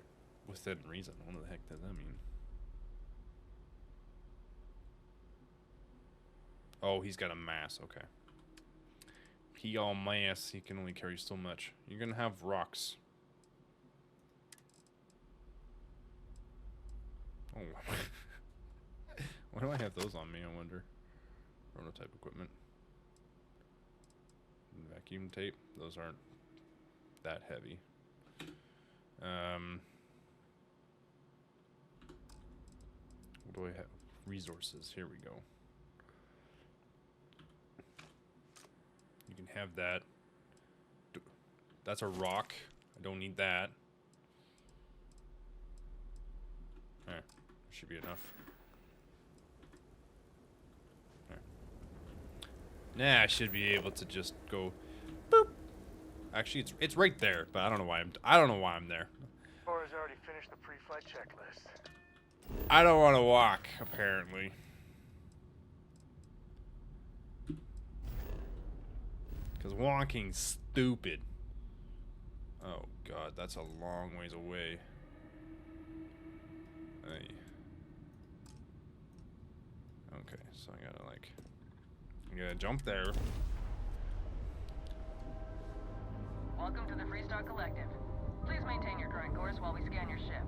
Within reason? What the heck does that mean? Oh, he's got a mass. Okay. He all mass. He can only carry so much. You're gonna have rocks. Oh. Why do I have those on me, I wonder? Prototype equipment. Vacuum tape. Those aren't that heavy. What do I have? Resources. Here we go. You can have that. That's a rock. I don't need that. Should be enough. Nah, I should be able to just go boop. Actually, it's right there, but I don't know why I'm there. Cora's already finished the pre-flight checklist. I don't want to walk, apparently. Because walking's stupid. Oh god, that's a long ways away. Hey. Okay, so I gotta jump there. Welcome to the Freestar Collective. Please maintain your current course while we scan your ship.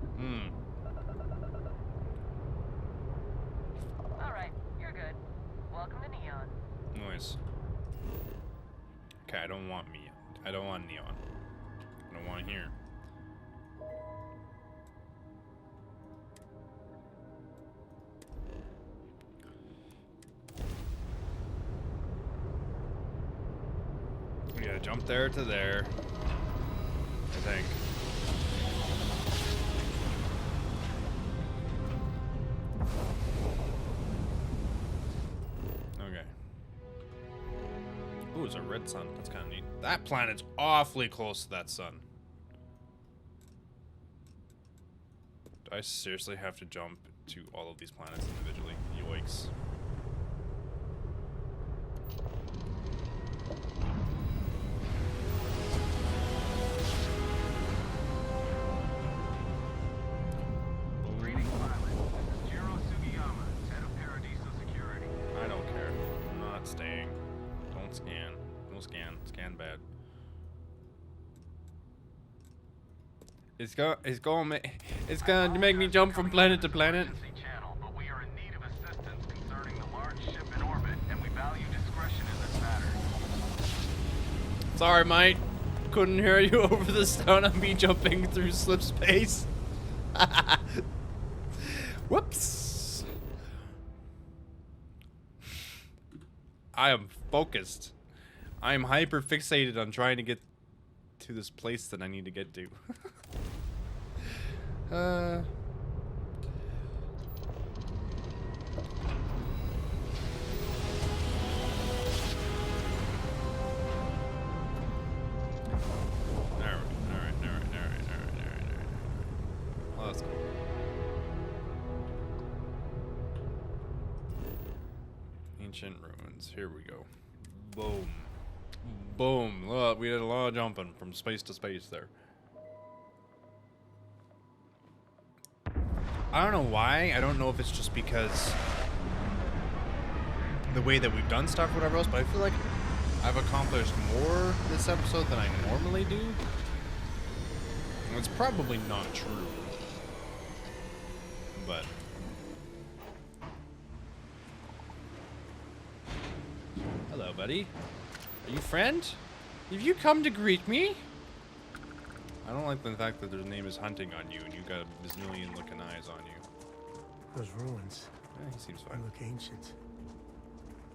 Alright, you're good. Welcome to Neon. Nice. Okay, I don't want me. I don't want Neon. I don't want here. We gotta jump there to there. I think. Okay. Ooh, it's a red sun. That's kind of neat. That planet's awfully close to that sun. Do I seriously have to jump to all of these planets individually? Yoicks. I don't care. I'm not staying. Don't scan. No scan. Scan bad. It's gonna make me jump from planet to planet. Sorry, mate. Couldn't hear you over the sound of me jumping through slip space. Whoops. I am focused. I am hyper fixated on trying to get to this place that I need to get to. Well, that's cool. Ancient ruins. Here we go. Boom. Boom. Look, we did a lot of jumping from space to space there. I don't know why. I don't know if it's just because the way that we've done stuff or whatever else, but I feel like I've accomplished more this episode than I normally do. It's probably not true. But hello, buddy. Are you friend? Have you come to greet me? I don't like the fact that their name is hunting on you and you got a bazillion looking eyes on you. Those ruins. Yeah, he seems They fine. look ancient.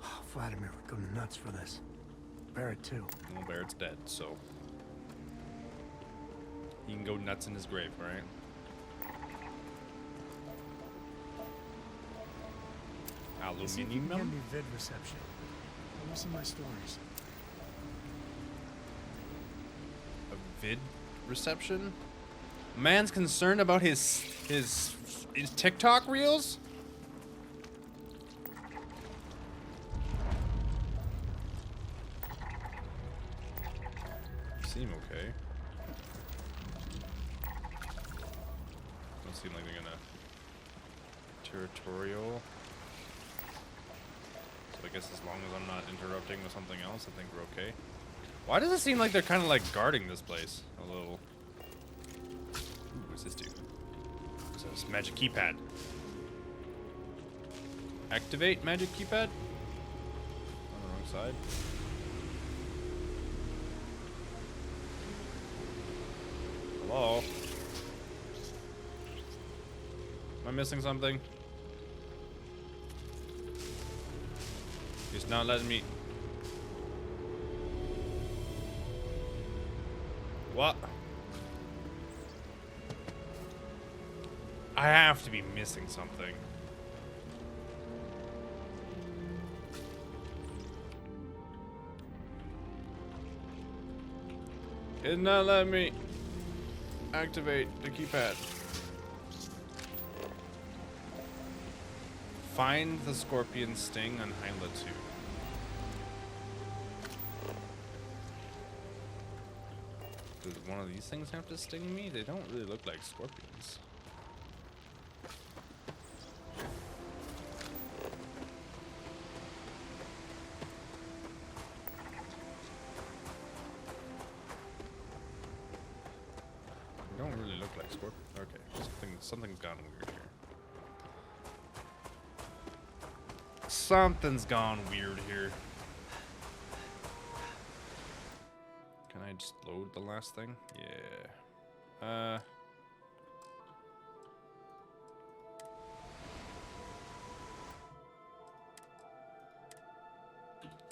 Oh, Vladimir would go nuts for this. Barrett too. Well, Barrett's dead, so he can go nuts in his grave, right? See if you can get Aluminium. me vid reception. I want to see my stories. A vid reception. Man's concerned about his TikTok reels. Seem okay. Don't seem like they're gonna territorial. So I guess as long as I'm not interrupting with something else, I think we're okay. Why does it seem like they're kind of like guarding this place a little? Ooh, what's this do? So it's magic keypad. Activate magic keypad. On the wrong side. Hello? Am I missing something? He's not letting me. What? I have to be missing something. It's not letting me activate the keypad. Find the scorpion sting on Hyla 2. Does one of these things have to sting me? They don't really look like scorpions. They don't really look like scorpions. Okay, something's gone weird here. Something's gone weird here. Can I just load the last thing? Yeah.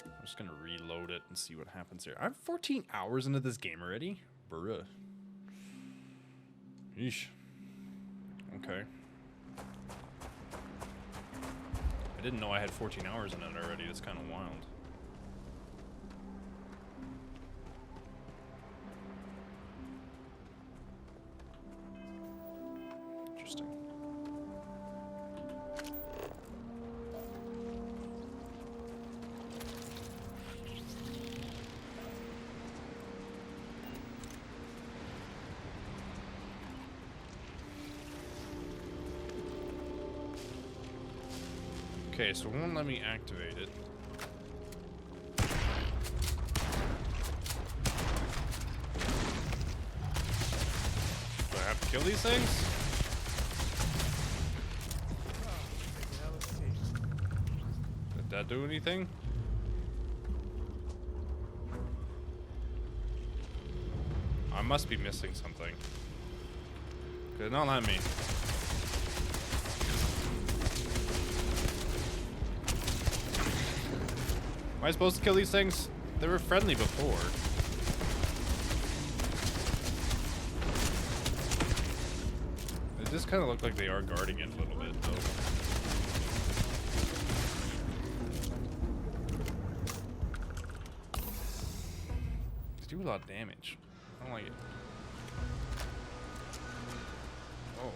I'm just gonna reload it and see what happens here. I'm 14 hours into this game already? Bruh. Yeesh. Okay. I didn't know I had 14 hours in it already. That's kind of wild. Interesting. Okay, so it won't let me activate it. Do I have to kill these things? Did that do anything? I must be missing something. Could not let me. Am I supposed to kill these things? They were friendly before. They just kind of look like they are guarding it a little bit, though. They do a lot of damage. I don't like it. Oh.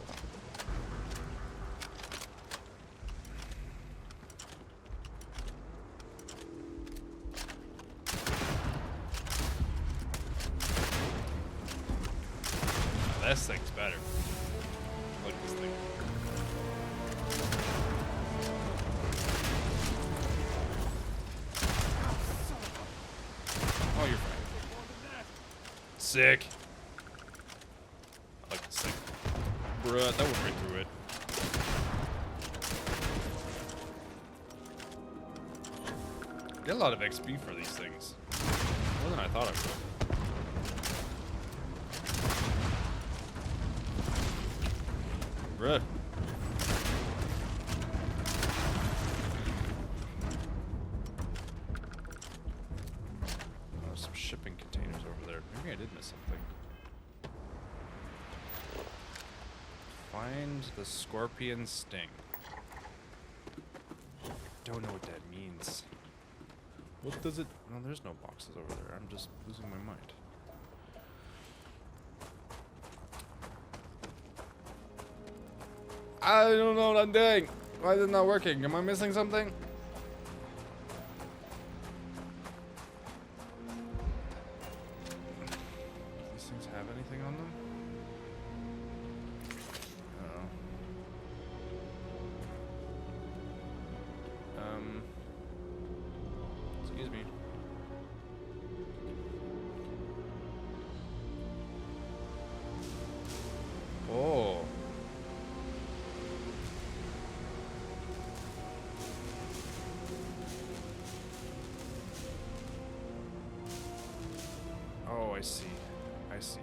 This thing's better. I like this thing. Oh, you're fine. Sick. I like this thing. Bruh, that went right through it. Get a lot of XP for these things. More than I thought I would. Bruh. Oh, some shipping containers over there. Maybe I did miss something. Find the scorpion sting. Don't know what that means. What does it... No, there's no boxes over there. I'm just losing my mind. I don't know what I'm doing. Why is it not working? Am I missing something? These things have anything on them? Excuse me. Oh. Oh, I see. I see.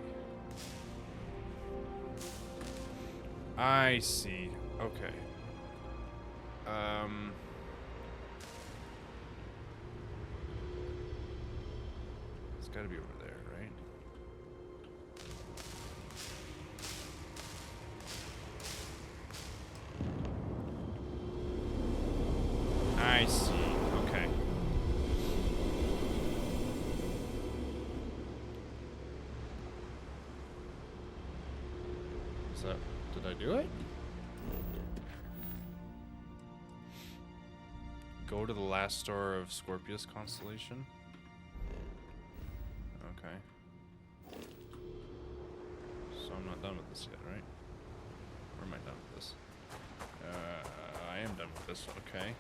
I see. Okay. It's gotta be over there, right? I see. Okay. Is that... Did I do it? Go to the last star of Scorpius constellation. Okay. So I'm not done with this yet, right? Or am I done with this? I am done with this. Okay.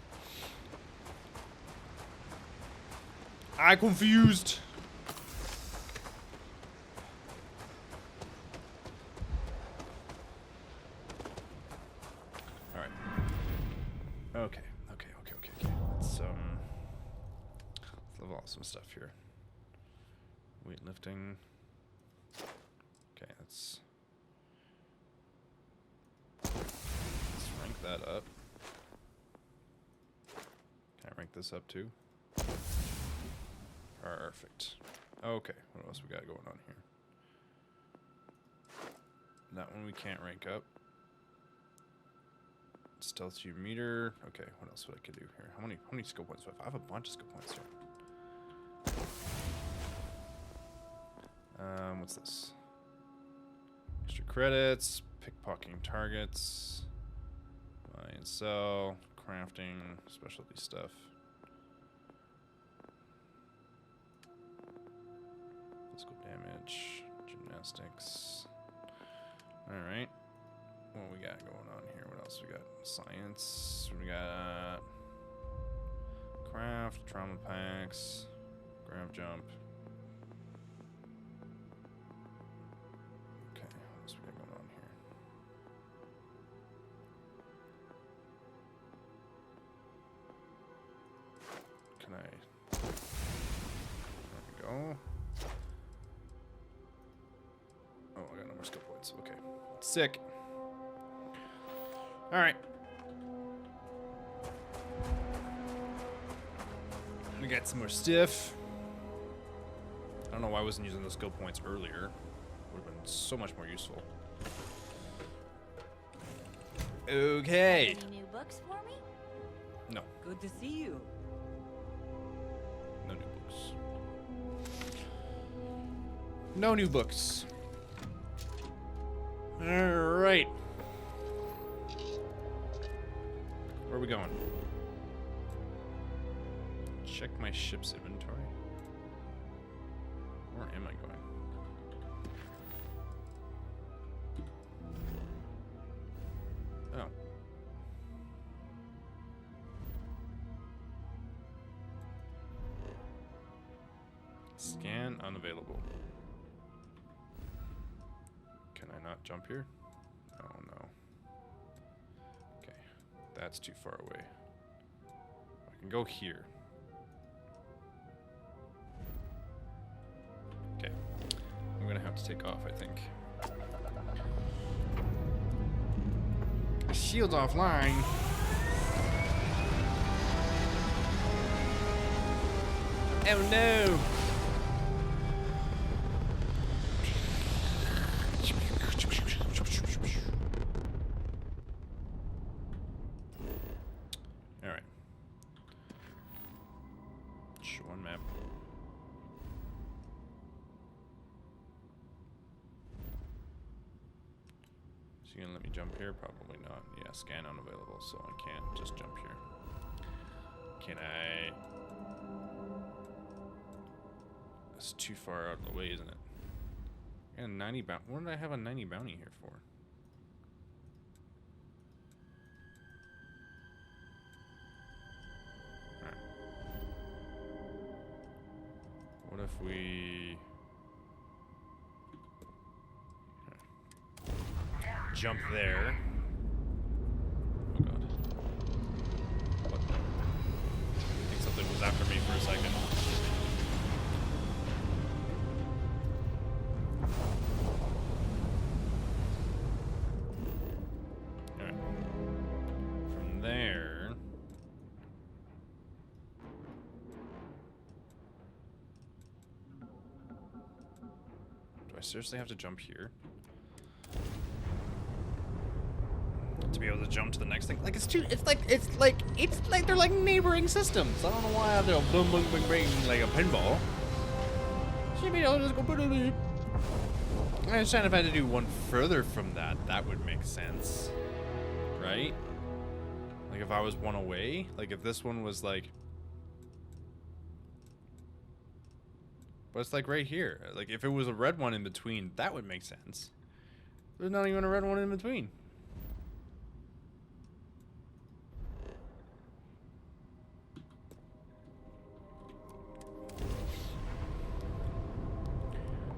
I'm confused. All right. Okay. Let's level out some stuff here. Weightlifting. Okay, let's rank that up. Can I rank this up too? Perfect. Okay, what else we got going on here? That one we can't rank up. Stealth tube meter. Okay, what else would I could do here? How many skill points do I have? I have a bunch of skill points here. What's this? Extra credits, pickpocketing targets, buy and sell, crafting, specialty stuff. Physical damage, gymnastics. Alright. What we got going on here? What else we got? Science. We got craft, trauma packs, grab jump. Okay, what else we got going on here? Can I... There we go. Oh, I got no more skill points. Okay. Sick. Alright. We got some more stiff. I don't know why I wasn't using those skill points earlier. Would have been so much more useful. Okay. Any new books for me? No. Good to see you. No new books. No new books. Alright. Where are we going? Check my ship's inventory. Where am I going? Oh. Scan unavailable. Can I not jump here? Oh no. Okay. That's too far away. I can go here. Okay. I'm gonna have to take off, I think. Shield's offline. Oh no! Alright. One map. Is he gonna let me jump here? Probably not. Yeah, scan unavailable, so I can't just jump here. Can I? That's too far out of the way, isn't it? And 90 bounty. What did I have a 90 bounty here for? Alright. What if we jump there? Oh god. What? I think something was after me for a second. Alright. From there. Do I seriously have to jump here? To be able to jump to the next thing? Like it's like they're like neighboring systems. I don't know why I have to boom boom boom bang like a pinball. Should be able to just go boop. I understand if I had to do one further from that, that would make sense. Right? Like if I was one away, like if this one was like, but it's like right here. Like if it was a red one in between, that would make sense. There's not even a red one in between.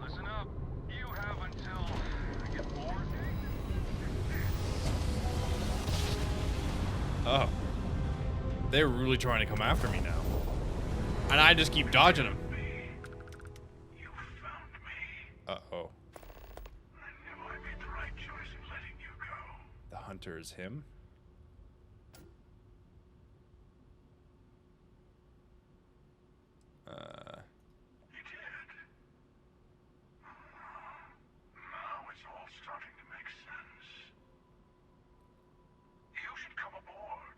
Listen up. You have until I get bored. Oh. They're really trying to come after me now. And I just keep dodging them. Uh-oh. I knew I made the right choice in letting you go. The hunter is him? You did. Now it's all starting to make sense. You should come aboard.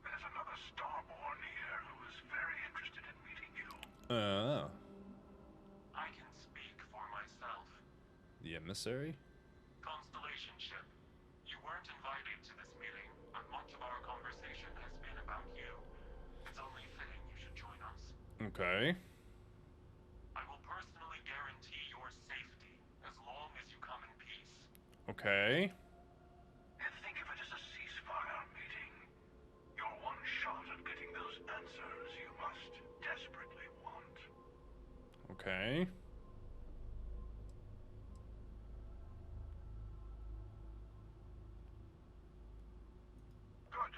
There's another Starborn here who is very interested in meeting you. Oh. I can speak for myself. The emissary? Constellation ship. You weren't invited to this meeting, but much of our conversation has been about you. It's only fitting you should join us. Okay. I will personally guarantee your safety as long as you come in peace. Okay. And think of it as a ceasefire meeting. Your one shot at getting those answers you must desperately want. Okay. Good.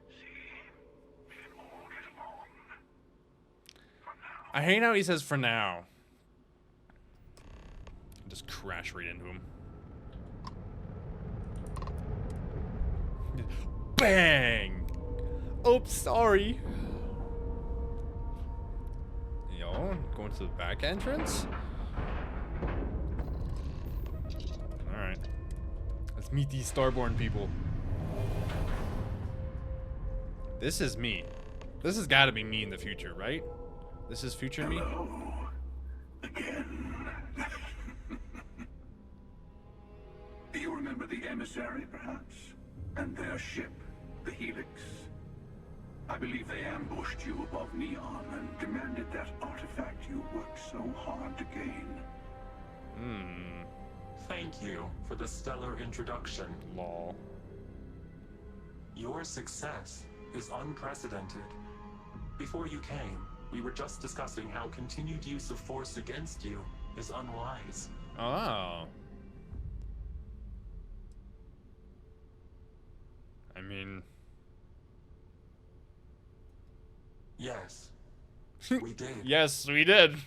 See? We can all get along. For now. I hate how he says for now. Just crash right into him. Bang! Oops, sorry. Yo, going to the back entrance? Alright. Let's meet these Starborn people. This is me. This has got to be me in the future, right? This is future me? Again. Do you remember the emissary, perhaps? And their ship, the Helix? I believe they ambushed you above Neon and demanded that artifact you worked so hard to gain. Thank you for the stellar introduction. Lol. Your success is unprecedented. Before you came, we were just discussing how continued use of force against you is unwise. Oh. I mean... Yes, we did. Yes, we did.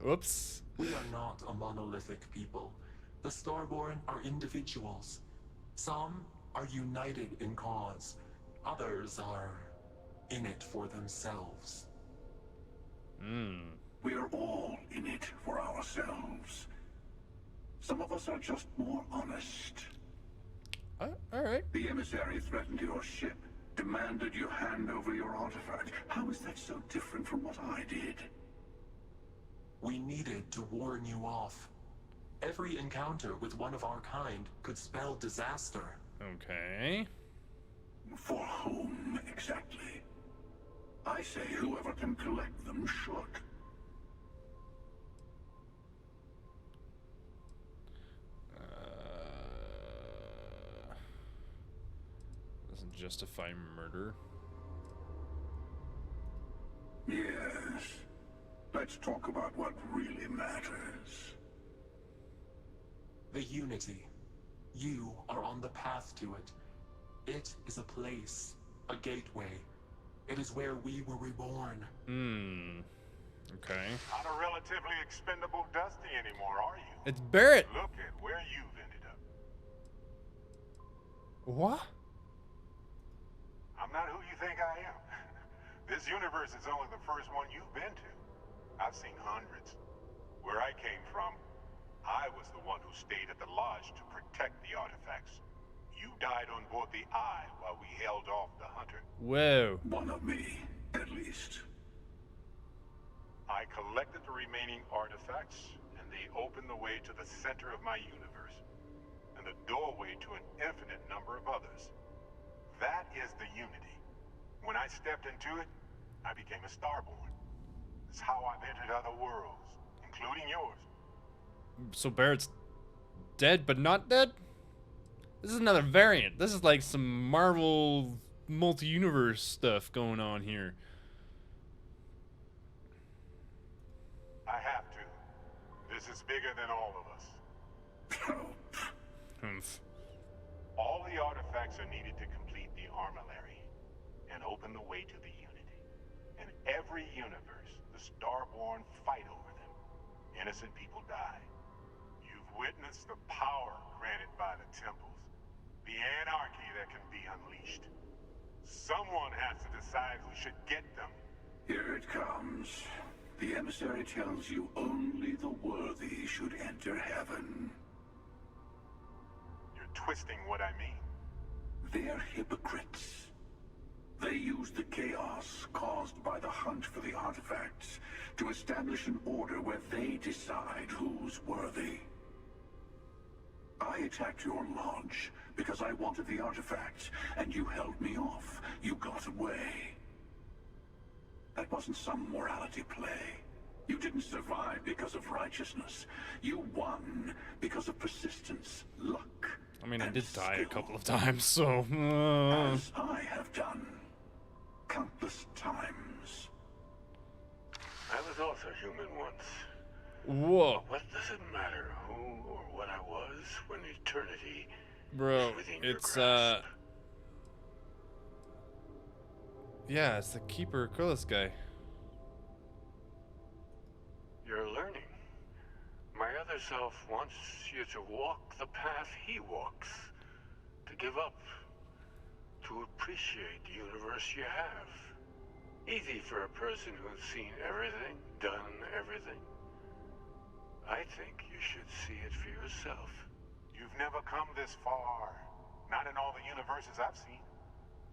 Whoops. We are not a monolithic people. The Starborn are individuals. Some are united in cause. Others are in it for themselves. We're all in it for ourselves. Some of us are just more honest. Alright. The emissary threatened your ship, demanded you hand over your artifact. How is that so different from what I did? We needed to warn you off. Every encounter with one of our kind could spell disaster. Okay. For whom, exactly? I say whoever can collect them should. Doesn't justify murder. Yes. Let's talk about what really matters. The Unity. You are on the path to it. It is a place, a gateway. It is where we were reborn. Okay. Not a relatively expendable Dusty anymore, are you? It's Barrett. Look at where you've ended up. What? I'm not who you think I am. This universe is only the first one you've been to. I've seen hundreds. Where I came from, I was the one who stayed at the lodge to protect the artifacts. You died on board the Eye while we held off the Hunter. Whoa. One of me, at least. I collected the remaining artifacts, and they opened the way to the center of my universe, and the doorway to an infinite number of others. That is the Unity. When I stepped into it, I became a Starborn. It's how I've entered other worlds, including yours. So Barrett's dead, but not dead? This is another variant. This is like some Marvel multi-universe stuff going on here. I have to. This is bigger than all of us. All the artifacts are needed to complete the armillary and open the way to the Unity. In every universe, the Starborn fight over them. Innocent people die. You've witnessed the power granted by the temples. The anarchy that can be unleashed. Someone has to decide who should get them. Here it comes. The emissary tells you only the worthy should enter heaven. You're twisting what I mean. They're hypocrites. They use the chaos caused by the hunt for the artifacts to establish an order where they decide who's worthy. I attacked your lodge because I wanted the artifacts, and you held me off. You got away. That wasn't some morality play. You didn't survive because of righteousness. You won because of persistence, luck. I mean, I did die a couple of times, so... As I have done. Countless times. I was also human once. Whoa. What does it matter who or what I was when eternity Bro, is within your it's, grasp? yeah, it's the Keeper Akrilis guy. You're learning. My other self wants you to walk the path he walks. To give up. To appreciate the universe you have. Easy for a person who's seen everything, done everything. I think you should see it for yourself. You've never come this far. Not in all the universes I've seen.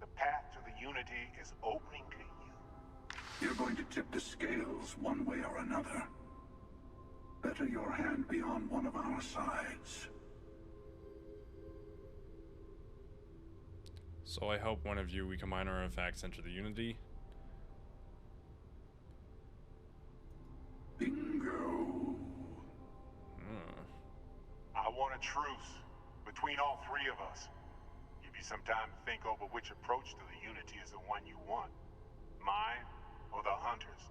The path to the Unity is opening to you. You're going to tip the scales one way or another. Better your hand be on one of our sides. So I hope one of you, we combine our artifacts, enter the Unity. Bingo. I want a truce between all three of us. Give you some time to think over which approach to the Unity is the one you want. Mine or the Hunters?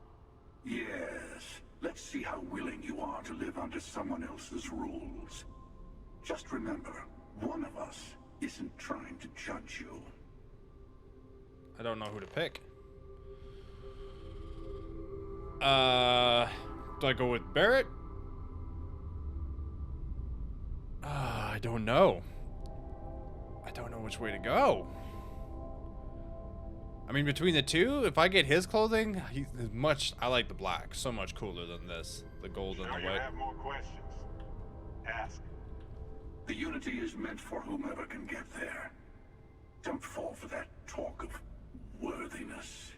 Yes. Let's see how willing you are to live under someone else's rules. Just remember, one of us isn't trying to judge you. I don't know who to pick. Do I go with Barrett? I don't know. I I don't know which way to go. I mean, between the two, if I get his clothing, he's much. I like the black, so much cooler than this. The gold and the Sure you white. have more questions? Ask. The Unity is meant for whomever can get there. Don't fall for that talk of worthiness.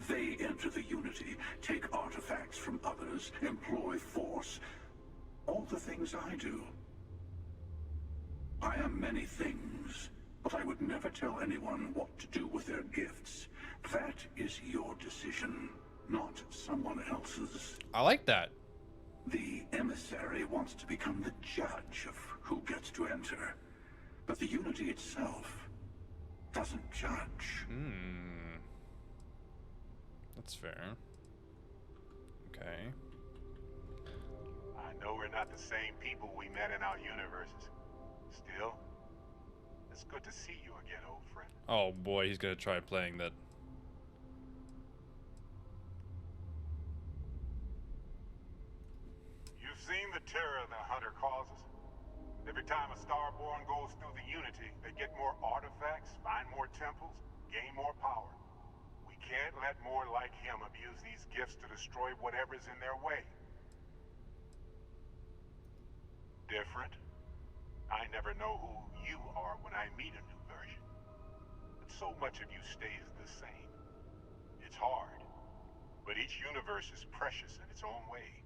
They enter the Unity, take artifacts from others, employ force. All the things I do. I am many things, but I would never tell anyone what to do with their gifts. That is your decision, not someone else's. I like that. The emissary wants to become the judge of who gets to enter, but the Unity itself doesn't judge. That's fair. Okay. I know we're not the same people we met in our universes. Still, it's good to see you again, old friend. Oh boy, he's gonna try playing that. You've seen the terror the Hunter causes. Every time a Starborn goes through the Unity, they get more artifacts, find more temples, gain more power. We can't let more like him abuse these gifts to destroy whatever's in their way. Different? I never know who you are when I meet a new version. But so much of you stays the same. It's hard. But each universe is precious in its own way.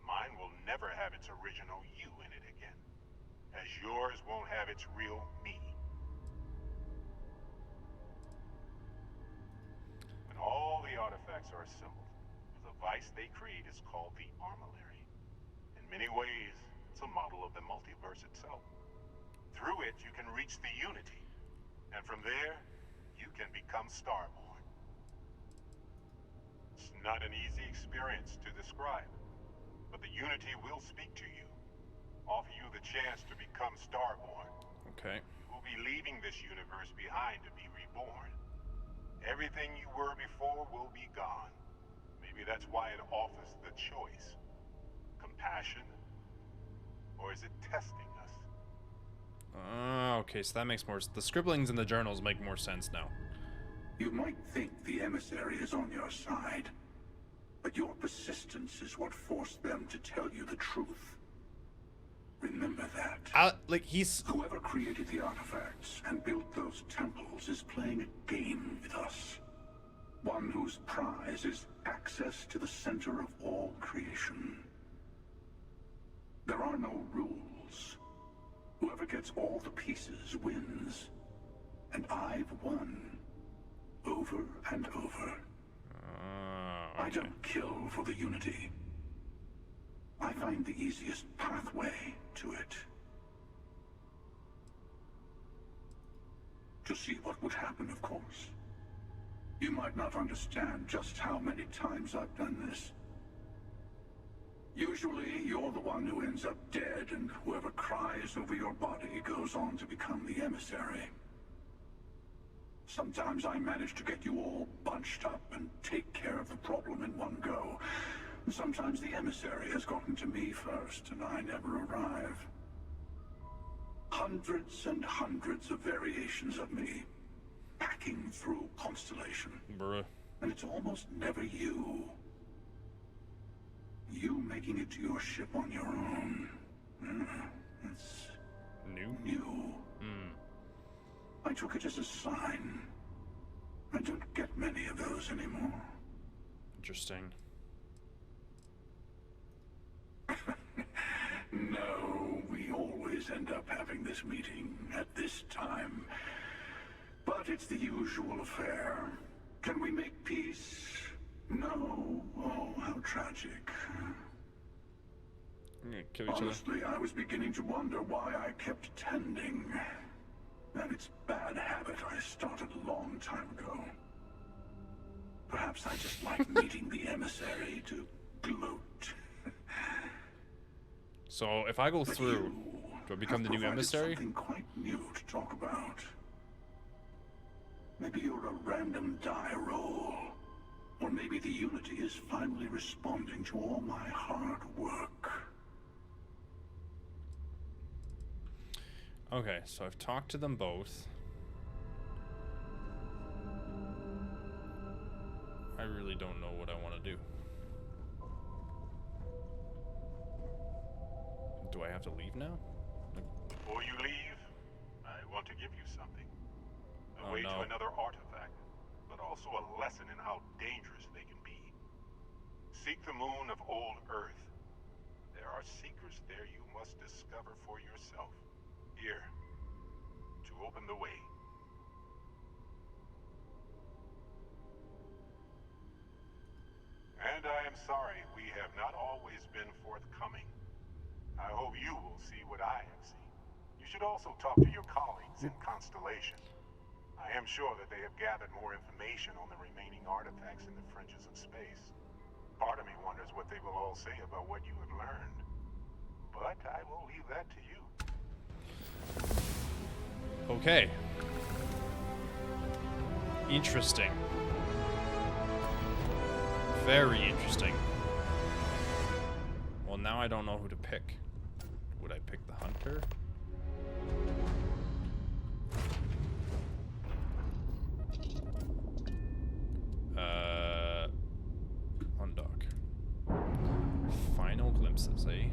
Mine will never have its original you in it again. As yours won't have its real me. When all the artifacts are assembled, the device they create is called the Armillary. In many ways, it's a model of the multiverse itself. Through it, you can reach the Unity, and from there, you can become Starborn. It's not an easy experience to describe, but the Unity will speak to you, offer you the chance to become Starborn. Okay. You will be leaving this universe behind to be reborn. Everything you were before will be gone. Maybe that's why it offers the choice. Compassion? Or is it testing us? Okay, so that makes more. The scribblings in the journals make more sense now. You might think the emissary is on your side, but your persistence is what forced them to tell you the truth. Remember that. Whoever created the artifacts and built those temples is playing a game with us. One whose prize is access to the center of all creation. There are no rules. Whoever gets all the pieces wins. And I've won. Over and over. Okay. I don't kill for the Unity. I find the easiest pathway to it. To see what would happen, of course. You might not understand just how many times I've done this. Usually, you're the one who ends up dead, and whoever cries over your body goes on to become the emissary. Sometimes I manage to get you all bunched up and take care of the problem in one go. Sometimes the emissary has gotten to me first, and I never arrive. Hundreds and hundreds of variations of me, packing through Constellation. Bruh. And it's almost never you. You making it to your ship on your own. It's new. I took it as a sign. I don't get many of those anymore. Interesting. No, we always end up having this meeting at this time. But it's the usual affair. Can we make peace? No. Oh, how tragic. Kill each Honestly, I was beginning to wonder why I kept tending. And it's bad habit I started a long time ago. Perhaps I just like meeting the emissary to gloat. So if I go through, do I become the new emissary? Something quite new to talk about. Maybe you're a random die roll. Or maybe the Unity is finally responding to all my hard work. Okay, so I've talked to them both. I really don't know what I want to do. Do I have to leave now? Before you leave, I want to give you something. A way no. to another artifact, but also a lesson in how dangerous they can be. Seek the moon of old Earth. There are secrets there you must discover for yourself. Here, to open the way. And I am sorry we have not always been forthcoming. I hope you will see what I have seen. You should also talk to your colleagues in Constellation. I am sure that they have gathered more information on the remaining artifacts in the fringes of space. Part of me wonders what they will all say about what you have learned. But I will leave that to you. Okay. Interesting. Very interesting. Well, now I don't know who to pick. Would I pick the hunter? Undock. Final glimpses, eh?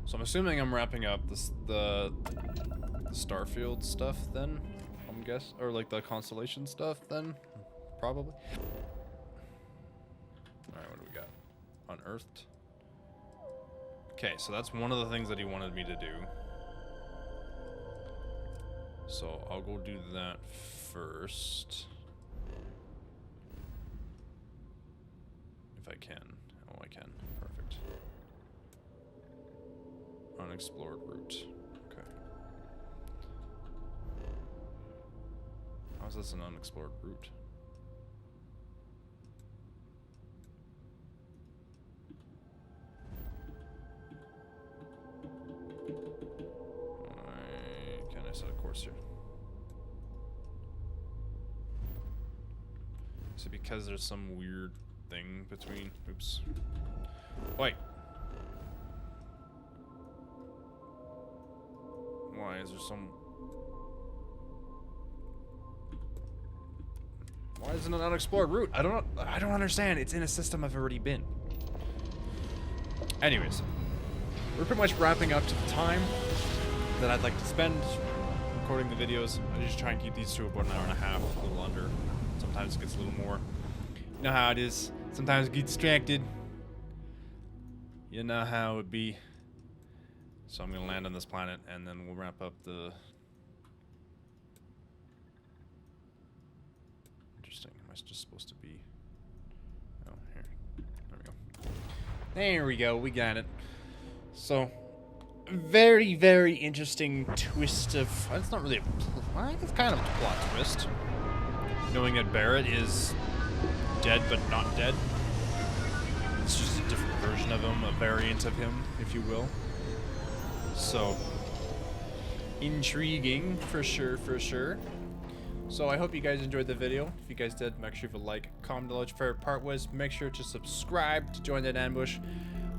So I'm assuming I'm wrapping up this, the Starfield stuff then, I'm guess, or like the Constellation stuff then, probably. All right, what do we got? Unearthed. Okay, so that's one of the things that he wanted me to do. So I'll go do that first. If I can. Oh, I can. Perfect. Unexplored route. Okay. How is this an unexplored route? Can I set a course here? Is it because there's some weird thing between? Oops. Wait. Why is there some? Why isn't it an unexplored route? I don't understand. It's in a system I've already been. Anyways, we're pretty much wrapping up to the time that I'd like to spend recording the videos. I just try and keep these to about an hour and a half, a little under. Sometimes it gets a little more. You know how it is. Sometimes I get distracted. You know how it be. So I'm gonna land on this planet and then we'll wrap up the... Interesting. Am I just supposed to be... Oh, here. There we go. There we go. We got it. So, very, very interesting twist of... It's not really a... It's kind of a plot twist. Knowing that Barrett is dead but not dead. It's just a different version of him, a variant of him, if you will. So, intriguing for sure, for sure. So I hope you guys enjoyed the video. If you guys did, make sure you leave a like, comment below what your favorite part was. Make sure to subscribe to join that ambush.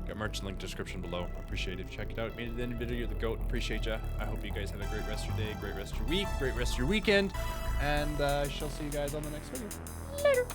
Got merch in the link description below. Appreciate it. Check it out. Made it in the video. You're the GOAT. Appreciate ya. I hope you guys have a great rest of your day, great rest of your week, great rest of your weekend. And I shall see you guys on the next video. Later.